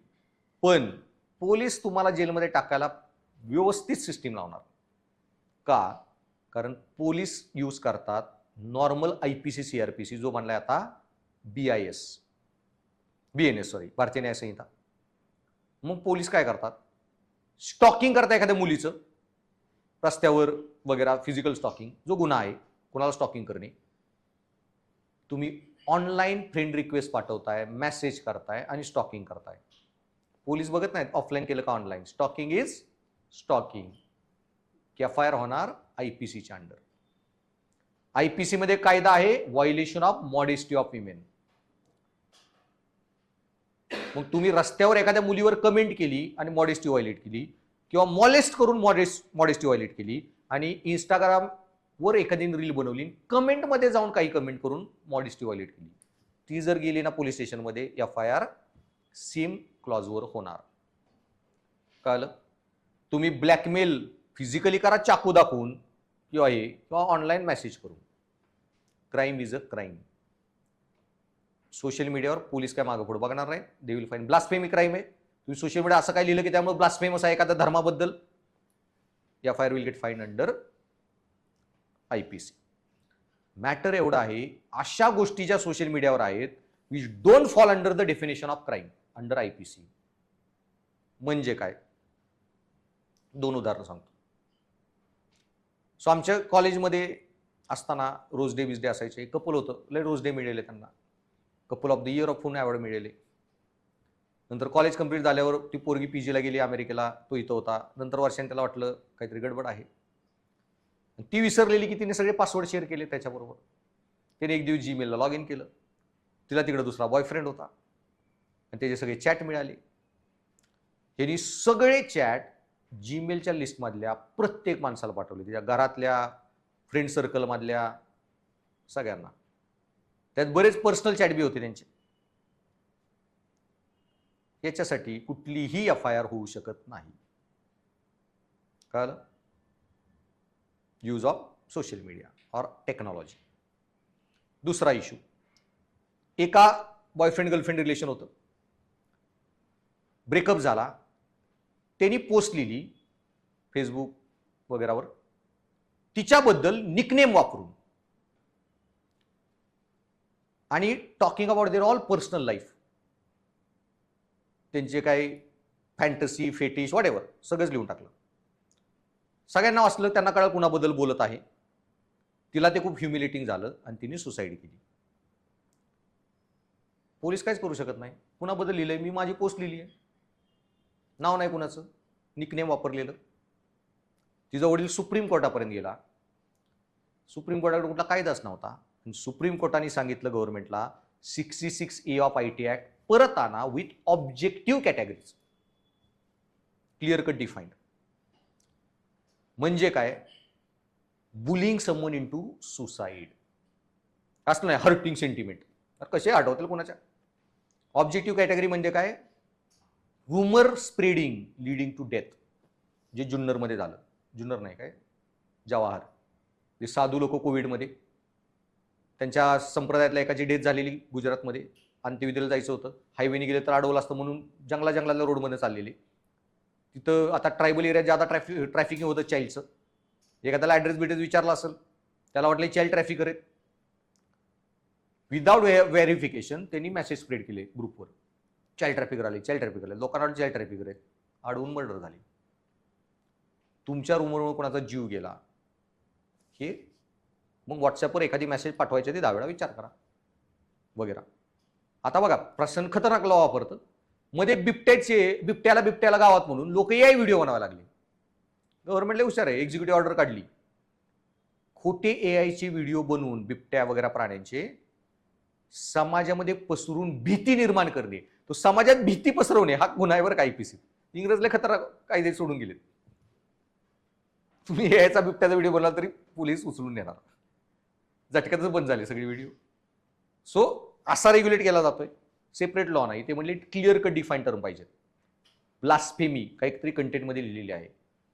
पण पोलीस तुम्हाला जेलमध्ये टाकायला व्यवस्थित सिस्टीम लावणार. का? कारण पोलीस यूज करतात नॉर्मल IPC CRPC, जो म्हणलाय आता BNS भारतीय न्याय संहिता. मग पोलीस काय करतात, स्टॉकिंग करतात एखाद्या मुलीचं रस्त्यावर वगैरे, फिजिकल स्टॉकिंग जो गुन्हा आहे, कोणाला स्टॉकिंग करणे. तुम्ही ऑनलाईन फ्रेंड रिक्वेस्ट पाठवताय, मेसेज करताय आणि स्टॉकिंग करताय. पोलीस बघत नाहीत ऑफलाईन केलं का online. Stalking is stalking. FIR होणार IPCच्या अंडर. IPC मध्ये कायदा आहे violation of modesty of women. मग तुम्ही रस्त्यावर एखाद्या मुलीवर कमेंट केली आणि मॉडेस्टी व्हायलेट केली, किंवा मॉलेस्ट करून मॉडेस्टी व्हायलेट केली, आणि इंस्टाग्रामवर एखादी रील बनवली, कमेंटमध्ये जाऊन काही कमेंट करून मॉडेस्टी व्हायलेट केली, ती जर गेली ना पोलीस स्टेशनमध्ये, FIR सेम क्लॉजवर होणार. कळलं? तुम्ही ब्लॅकमेल फिजिकली करा चाकू दाखवून किंवा ऑनलाईन मेसेज करून, crime is a crime. Social मीडियावर पोलीस काय मागं पुढे बघणार नाही. They will fine. Blasphemy crime आहे. तुम्ही सोशल मीडिया असं काय लिहिलं की त्यामुळे ब्लास्फेमस आहे एखाद्या धर्माबद्दल, FIR will get fine under IPC. Matter एवढा आहे, अशा गोष्टी ज्या सोशल मीडियावर आहेत which don't fall under the definition of crime under IPC. म्हणजे काय? 2 उदाहरणं सांगतो. सो आमच्या कॉलेजमध्ये असताना रोज डे बिजडे असायचे. कपल होतं, लय रोज डे मिळाले त्यांना, couple of the year of phone award मिळाले. नंतर कॉलेज कंप्लीट झाल्यावर ती पोरगी PG ला गेली अमेरिकेला, तो इथं होता. नंतर वर्षांनी त्याला वाटलं काहीतरी गडबड आहे. ती विसरलेली की तिने सगळे पासवर्ड शेअर केले त्याच्याबरोबर. तिने एक दिवस Gmailला लॉग इन केलं. तिला तिकडे दुसरा बॉयफ्रेंड होता आणि त्याचे सगळे चॅट मिळाले. त्यांनी सगळे चॅट Gmailच्या लिस्टमधल्या प्रत्येक माणसाला पाठवले, त्याच्या घरातल्या, फ्रेंड सर्कलमधल्या सगळ्यांना. त्यात बरेच पर्सनल चॅट बी होते त्यांचे. याच्यासाठी कुठलीही FIR होऊ शकत नाही. कळलं? यूज ऑफ सोशल मीडिया और टेक्नॉलॉजी. दुसरा इश्यू, एका बॉयफ्रेंड गर्लफ्रेंड रिलेशन होतं, ब्रेकअप झाला. त्यांनी पोस्ट लिहिली फेसबुक वगैरेवर तिच्याबद्दल निकनेम वापरून, आणि talking about their all personal life, त्यांचे काय फॅन्टसी, फेटिश, व्हॉट एव्हर सगळंच लिहून टाकलं. सगळ्यांना वाचलं, त्यांना कळलं कुणाबद्दल बोलत आहे. तिला ते खूप ह्युमिलेटिंग झालं आणि तिने सुसाईड केली. पोलीस काहीच करू शकत नाही. कुणाबद्दल लिहिलंय? मी माझी पोस्ट लिहिली आहे, नाव नाही कुणाचं, निकनेम वापरलेलं. तिचा वडील सुप्रीम कोर्टापर्यंत गेला. सुप्रीम कोर्टाकडे कुठला कायदाच नव्हता. सुप्रीम कोर्टाने सांगितलं गव्हर्नमेंटला 66A ऑफ IT ऍक्ट परत आणा with objective categories, clear cut defined. म्हणजे काय? Bullying someone into suicide असं नाही, हर्टिंग सेंटिमेंट. कसे आठवतील कोणाच्या? ऑब्जेक्टिव्ह कॅटेगरी म्हणजे काय? Rumour spreading leading to death, जे जुन्नरमध्ये झालं. जुन्नर नाही काय, जवाहर, ते साधू लोक कोविडमध्ये, त्यांच्या संप्रदायातल्या एकाची डेथ झालेली गुजरातमध्ये, अंत्यविधीला जायचं होतं, हायवेने गेले तर अडवलं असतं म्हणून जंगलातल्या रोडमध्ये चाललेले. तिथं आता ट्रायबल एरियात ज्यादा ट्रॅफिकिंग होतं चाईल्डचं. एखाद्याला ॲड्रेस बिड्रेस विचारला असेल, त्याला वाटलं चाईल्ड ट्रॅफिकर आहेत. विदाउट व्हेरिफिकेशन त्यांनी मेसेज स्प्रेड केले ग्रुपवर, चाईल्ड ट्रॅफिकर आले, चाईल्ड ट्रॅफिकर आले. लोकांना वाटलं चाईल्ड ट्रॅफिकर आहेत, अडवून मर्डर झाली. तुमच्या रूमवर कोणाचा जीव गेला हे मग व्हॉट्सअपवर एखादी मेसेज पाठवायची, ते 10 वेळा विचार करा वगैरे. आता बघा, प्रश्न खतरनाक लॉ वापरतं. मध्ये बिबट्याला गावात म्हणून लोक AI व्हिडिओ बनवायला लागले. गव्हर्नमेंटला हुशार आहे, एक्झिक्युटिव्ह ऑर्डर काढली. खोटे AIचे व्हिडिओ बनवून बिबट्या वगैरे प्राण्यांचे समाजामध्ये पसरून भीती निर्माण करणे, तो समाजात भीती पसरवणे हा गुन्हा आहे बरं का IPC. इंग्रजला खतरनाक कायदे सोडून गेले. तुम्ही AIचा बिबट्याचा व्हिडिओ बनवला तरी पोलीस उचलून नेणार. झटक्यातच बंद झाले सगळे व्हिडिओ. सो असा रेग्युलेट केला जातोय, सेपरेट लॉ नाही. ते म्हणले क्लिअर कट डिफाईन टर्म पाहिजे. ब्लास्फेमी काहीतरी कंटेंटमध्ये लिहिलेली आहे,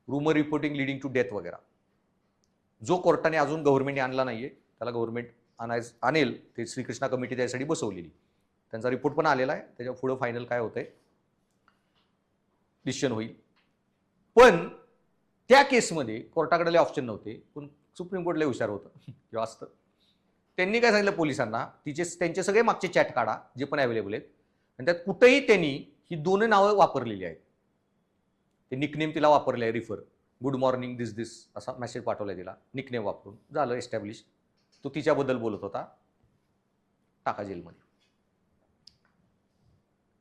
rumour reporting leading to death वगैरे. जो कोर्टाने अजून गव्हर्नमेंटने आणला नाहीये त्याला गव्हर्नमेंट आणेल. ते श्रीकृष्णा कमिटी त्यासाठी बसवलेली, त्यांचा रिपोर्ट पण आलेला आहे. त्याच्या पुढे फायनल काय होतंय डिसिजन होईल. पण त्या केसमध्ये कोर्टाकडे ऑप्शन नव्हते, पण सुप्रीम कोर्टला हुशार होतं किंवा असतं. त्यांनी काय सांगितलं पोलिसांना, त्यांचे सगळे मागचे चॅट काढा जे पण अवेलेबल आहेत, आणि त्यात कुठेही त्यांनी ही 2 नावं वापरलेली आहेत. ते निकनेम तिला वापरले आहे, रिफर, गुड मॉर्निंग दिस असा मेसेज पाठवलाय तिला निकनेम वापरून, झालं एस्टॅब्लिश. तो तिच्याबद्दल बोलत होता, टाका जेलमध्ये.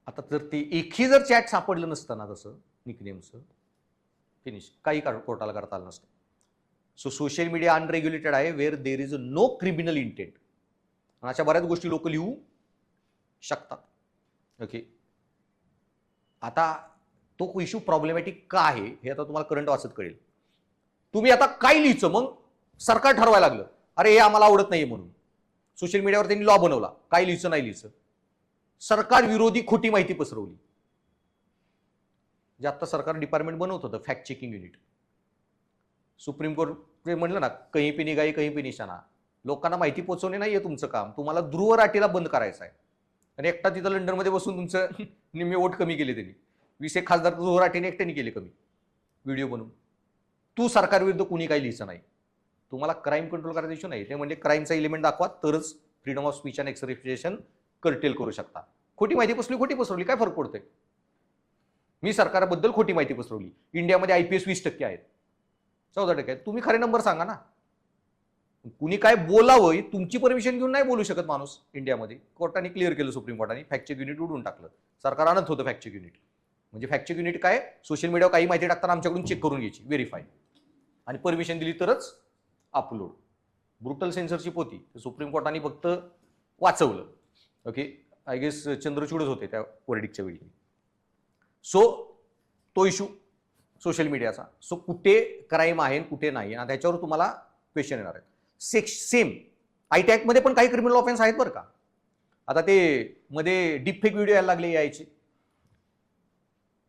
आता जर ते एकही जर चॅट सापडलं नसतं ना तसं निकनेमचं, फिनिश, काही कोर्टाला करता आलं नसतं. सो सोशल मीडिया अनरेग्युलेटेड आहे, where there is no criminal intent. अशा बऱ्याच गोष्टी लोक लिहू शकतात. ओके, आता तो इश्यू प्रॉब्लेमॅटिक का आहे हे आता तुम्हाला करंट वाचत कळेल. तुम्ही आता काय लिहायचं, मग सरकार ठरवायला लागलं अरे हे आम्हाला आवडत नाहीये म्हणून. सोशल मीडियावर त्यांनी लॉ बनवला, काय लिहायचं नाही लिहायचं. सरकार विरोधी खोटी माहिती पसरवली. जे आता सरकार डिपार्टमेंट बनवत होतं fact checking unit, supreme court म्हणलं ना कहीं पे निगाही कहीं पे निशाणा. लोकांना माहिती पोहोचवणे नाहीये तुमचं काम, तुम्हाला ध्रुवराटीला बंद करायचं आहे. आणि एकटा तिथं लंडनमध्ये बसून तुमचं निम्मे वोट कमी केले त्यांनी. 20 खासदार ध्रुवराटीने एकट्याने केले कमी व्हिडिओ बनवून. तू सरकारविरुद्ध कुणी काही लिहायचं नाही. तुम्हाला क्राईम कंट्रोल करायचा इश्यू नाही, ते म्हणजे क्राईमचा एलिमेंट दाखवा तरच freedom of speech and expression cartel करू शकता. खोटी माहिती पसरवली काय फरक पडतोय. मी सरकारबद्दल खोटी माहिती पसरवली, इंडियामध्ये IPS 20% आहेत, 14% आहेत, तुम्ही खरे नंबर सांगा ना. कुणी काय बोलावं तुमची परमिशन घेऊन नाही बोलू शकत माणूस इंडियामध्ये. कोर्टाने क्लिअर केलं, सुप्रीम कोर्टाने फॅक्ट चेक युनिट उडून टाकलं. सरकार आणत होतं फॅक्ट चेक युनिट. म्हणजे फॅक्ट चेक युनिट काय, सोशल मीडियावर काही माहिती टाकताना आमच्याकडून चेक करून घ्यायची, व्हेरीफाय, आणि परमिशन दिली तरच अपलोड. ब्रुटल सेन्सरशिप होती, सुप्रीम कोर्टाने फक्त वाचवलं. ओके, आय गेस चंद्रचूडच होते त्या वर्डिकच्या वेळी. सो तो इश्यू सोशल मीडियाचा. सो कुठे क्राईम आहे कुठे नाही, आणि त्याच्यावर तुम्हाला क्वेश्चन येणार आहेत. सेम IT ऍक्ट मध्ये पण काही क्रिमिनल ऑफेन्स आहेत बरं का. आता ते मध्ये डीपफेक व्हिडिओ यायला लागले यायचे,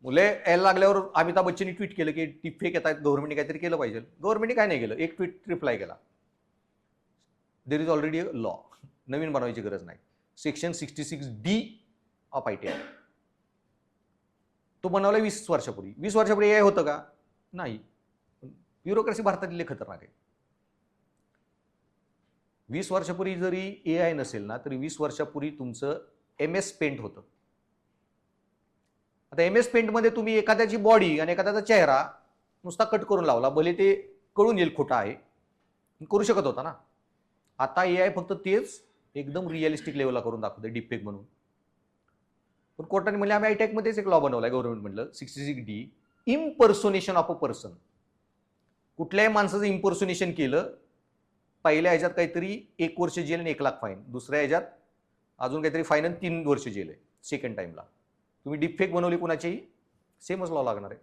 मुले यायला लागल्यावर अमिताभ बच्चननी ट्विट केलं की डीपफेक येत आहेत, गव्हर्नमेंटने काहीतरी केलं पाहिजे. गव्हर्नमेंटने काय नाही केलं, एक ट्विट रिप्लाय केला, there is already a law, नवीन बनवायची गरज नाही. Section 66D of IT act तो बनवला 20 वर्षापूर्वी. 20 वर्षापूर्वी AI होतं का? नाही. ब्युरोक्रेसी भारतातली खतरनाक आहे. 20 वर्षापूर्वी जरी AI नसेल ना, तरी 20 वर्षापूर्वी तुमचं MS पेंट होतं. आता MS पेंट मध्ये तुम्ही एखाद्याची बॉडी आणि एखाद्याचा चेहरा नुसता कट करून लावला, भले ते कळून येईल खोटा आहे, करू शकत होता ना. आता AI फक्त तेच एकदम रिअलिस्टिक लेवलला करून दाखवते डीपफेक म्हणून. पण कोर्टाने म्हणले आम्ही IT ऍक्ट मध्येच एक लॉ बनवलाय, गव्हर्नमेंट म्हणलं 66D, impersonation of a person. कुठल्याही माणसाचं इम्पर्सोनेशन केलं, पहिल्या ह्याच्यात काहीतरी 1 वर्ष जेल आणि 1 लाख फाईन, दुसऱ्या ह्याच्यात अजून काहीतरी फाईन आणि 3 वर्ष जेल आहे. सेकंड टाइमला तुम्ही डीपफेक बनवली कुणाचीही, सेमच लॉ लागणार आहे.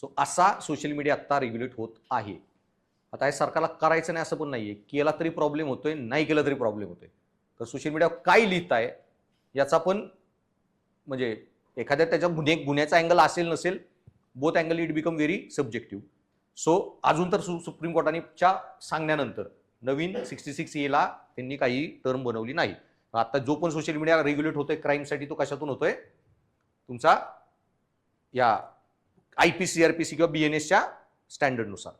सो असा सोशल मीडिया आता रेग्युलेट होत आहे. आता हे सरकारला करायचं नाही असं पण नाहीये, केला तरी प्रॉब्लेम होतोय, नाही केला तरी प्रॉब्लेम होतोय. तर सोशल मीडियावर काय लिहिताय याचा पण म्हणजे एखाद्या त्याच्या गुन्ह्याचा अँगल असेल नसेल, both angle it become very subjective. So अजून तर सुप्रीम कोर्टाच्या सांगण्यानंतर नवीन 66A ला त्यांनी काही टर्म बनवली नाही. आता जो पण सोशल मीडिया रेग्युलेट होतोय क्राईमसाठी, तो कशातून होतोय, तुमचा या IPC CRPC किंवा BNSच्या स्टँडर्डनुसार.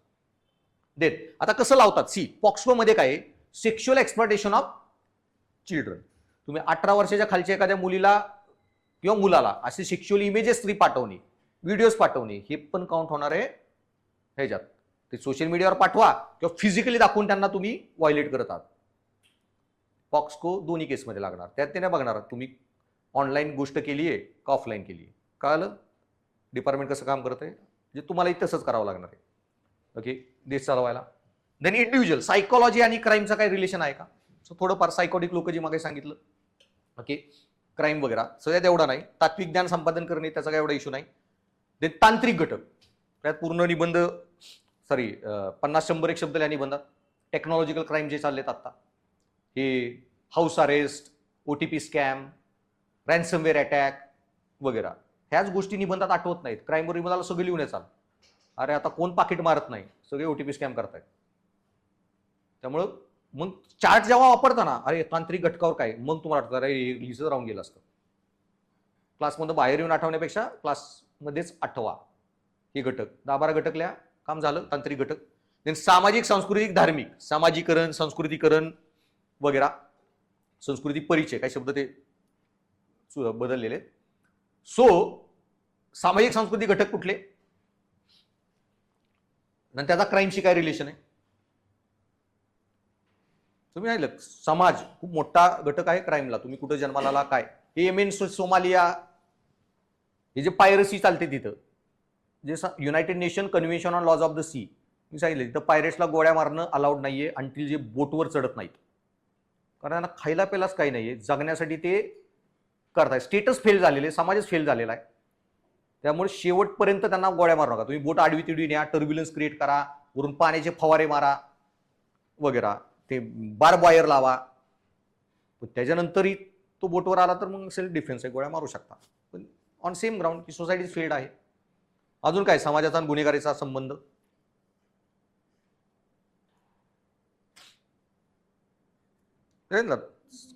देन आता कसं लावतात, पॉक्सो मध्ये काय, सेक्शुअल एक्सप्लॉयटेशन ऑफ चिल्ड्रन. तुम्ही 18 वर्षाच्या खालच्या एखाद्या मुलीला किंवा मुलाला असे सेक्शुअल इमेजेस पाठवणे, व्हिडिओज पाठवणे, हे पण काउंट होणार आहे ह्याच्यात. ते सोशल मीडियावर पाठवा किंवा फिजिकली दाखवून त्यांना तुम्ही व्हायलेट करत आहात. पॉक्सको दोन्ही केसमध्ये लागणार. त्यात ते नाही बघणार तुम्ही ऑनलाईन गोष्ट केली आहे का ऑफलाईन केली आहे. कळलं डिपार्टमेंट कसं काम करत आहे, जे तुम्हालाही तसंच करावं लागणार आहे. ओके, देश चालवायला. देन इंडिव्हिज्युअल सायकोलॉजी आणि क्राईमचा काही रिलेशन आहे का. सो थोडंफार सायकोटिक लोक जे मागे सांगितलं, ओके, क्राईम वगैरे सगळ्यात एवढा नाही. तात्विक ज्ञान संपादन करणे त्याचा काही एवढा इश्यू नाही. देन तांत्रिक घटक, त्यात पूर्ण निबंध 50-100 एक शब्द या निबंधात. टेक्नॉलॉजिकल क्राईम जे चाललेत आता, हे house arrest, OTP scam, ransomware attack वगैरे, ह्याच गोष्टी निबंधात आठवत नाहीत. क्राईमवर निबंधाला सगळे लिहून येतात. अरे आता कोण पाकिट मारत नाही, सगळे OTP स्कॅम करतायत. त्यामुळं मग चार्ट जेव्हा वापरताना अरे तांत्रिक घटकावर काय, मग तुम्हाला वाटतं अरे लिहिचं राहून गेलं असतं. क्लासमध्ये बाहेर येऊन आठवण्यापेक्षा क्लासमध्येच आठवा हे घटक. 10-12 घटक लिहा, काम झालं. तांत्रिक घटक. देन सामाजिक, सांस्कृतिक, धार्मिक, सामाजिकरण, संस्कृतीकरण वगैरे, संस्कृती परिचय, काही शब्द ते बदललेले. सो सामाजिक सांस्कृतिक घटक कुठले, आणि त्याचा क्राईमशी काय रिलेशन आहे तुम्ही नाही. समाज खूप मोठा घटक आहे क्राईमला. तुम्ही कुठे जन्माला आला, काय हे येमेन, सोमालिया, हे जे पायरसी चालते तिथं, जे United Nation convention on laws of the sea, मी सांगितलं तिथं पायरेट्सला गोळ्या मारणं अलाउड नाहीये अंटील जे बोटवर चढत नाहीत. कारण त्यांना खायला पेलाच काही नाहीये, जगण्यासाठी ते करताय. स्टेटस फेल झालेले, समाजच फेल झालेला आहे. त्यामुळे शेवटपर्यंत त्यांना गोळ्या मारू नका. तुम्ही बोट आडवी तिडवी न्या, टर्ब्युलन्स क्रिएट करा, वरून पाण्याचे फवारे मारा वगैरे, ते बार्ब वायर लावा, पण त्याच्यानंतरही तो बोटवर आला तर मग सेल्फ डिफेन्स आहे, गोळ्या मारू शकता. पण ऑन सेम ग्राउंड की सोसायटी फेल्ड आहे. अजून काय समाजाचा आणि गुन्हेगारीचा संबंध?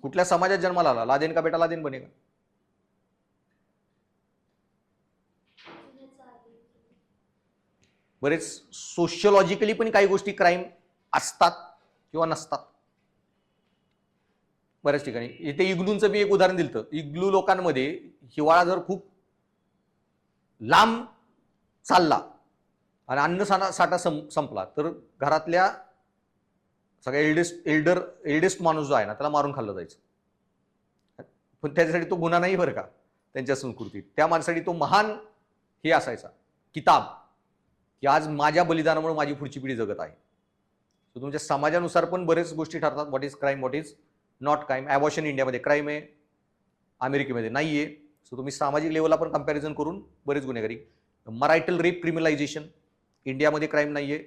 कुठल्या समाजात जन्माला आला, लादेन का बेटा लादेन बनेगा. बरेच सोशियोलॉजिकली पण काही गोष्टी क्राईम असतात किंवा नसतात बऱ्याच ठिकाणी. इथे इग्लूंचं मी एक उदाहरण दिलं. इग्लू लोकांमध्ये हिवाळा जर खूप लांब चालला आणि अन्न साठा संपला तर घरातल्या सगळ्या एल्डेस्ट माणूस जो आहे ना त्याला मारून खाल्लं जायचं. पण त्याच्यासाठी तो गुन्हा नाही बरं का त्यांच्या संस्कृतीत. त्या माणसासाठी तो महान हे असायचा किताब, की आज माझ्या बलिदानामुळे माझी पुढची पिढी जगत आहे. सो तुमच्या समाजानुसार पण बरेच गोष्टी ठरतात. What is crime, what is not crime. Abortion इंडियामध्ये क्राईम आहे, अमेरिकेमध्ये नाही आहे. सो तुम्ही सामाजिक लेवलला पण कंपॅरिझन करून बरेच गुन्हेगारी. मरायटल रेप क्रिमिनलायझेशन इंडियामध्ये क्राईम नाही आहे,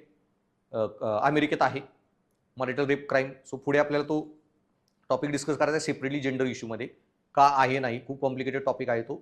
अमेरिकेत आहे मरायटल रेप क्राईम. सो पुढे आपल्याला तो टॉपिक डिस्कस करायचा सेपरेटली जेंडर इश्यूमध्ये, का आहे नाही. खूप कॉम्प्लिकेटेड टॉपिक आहे तो.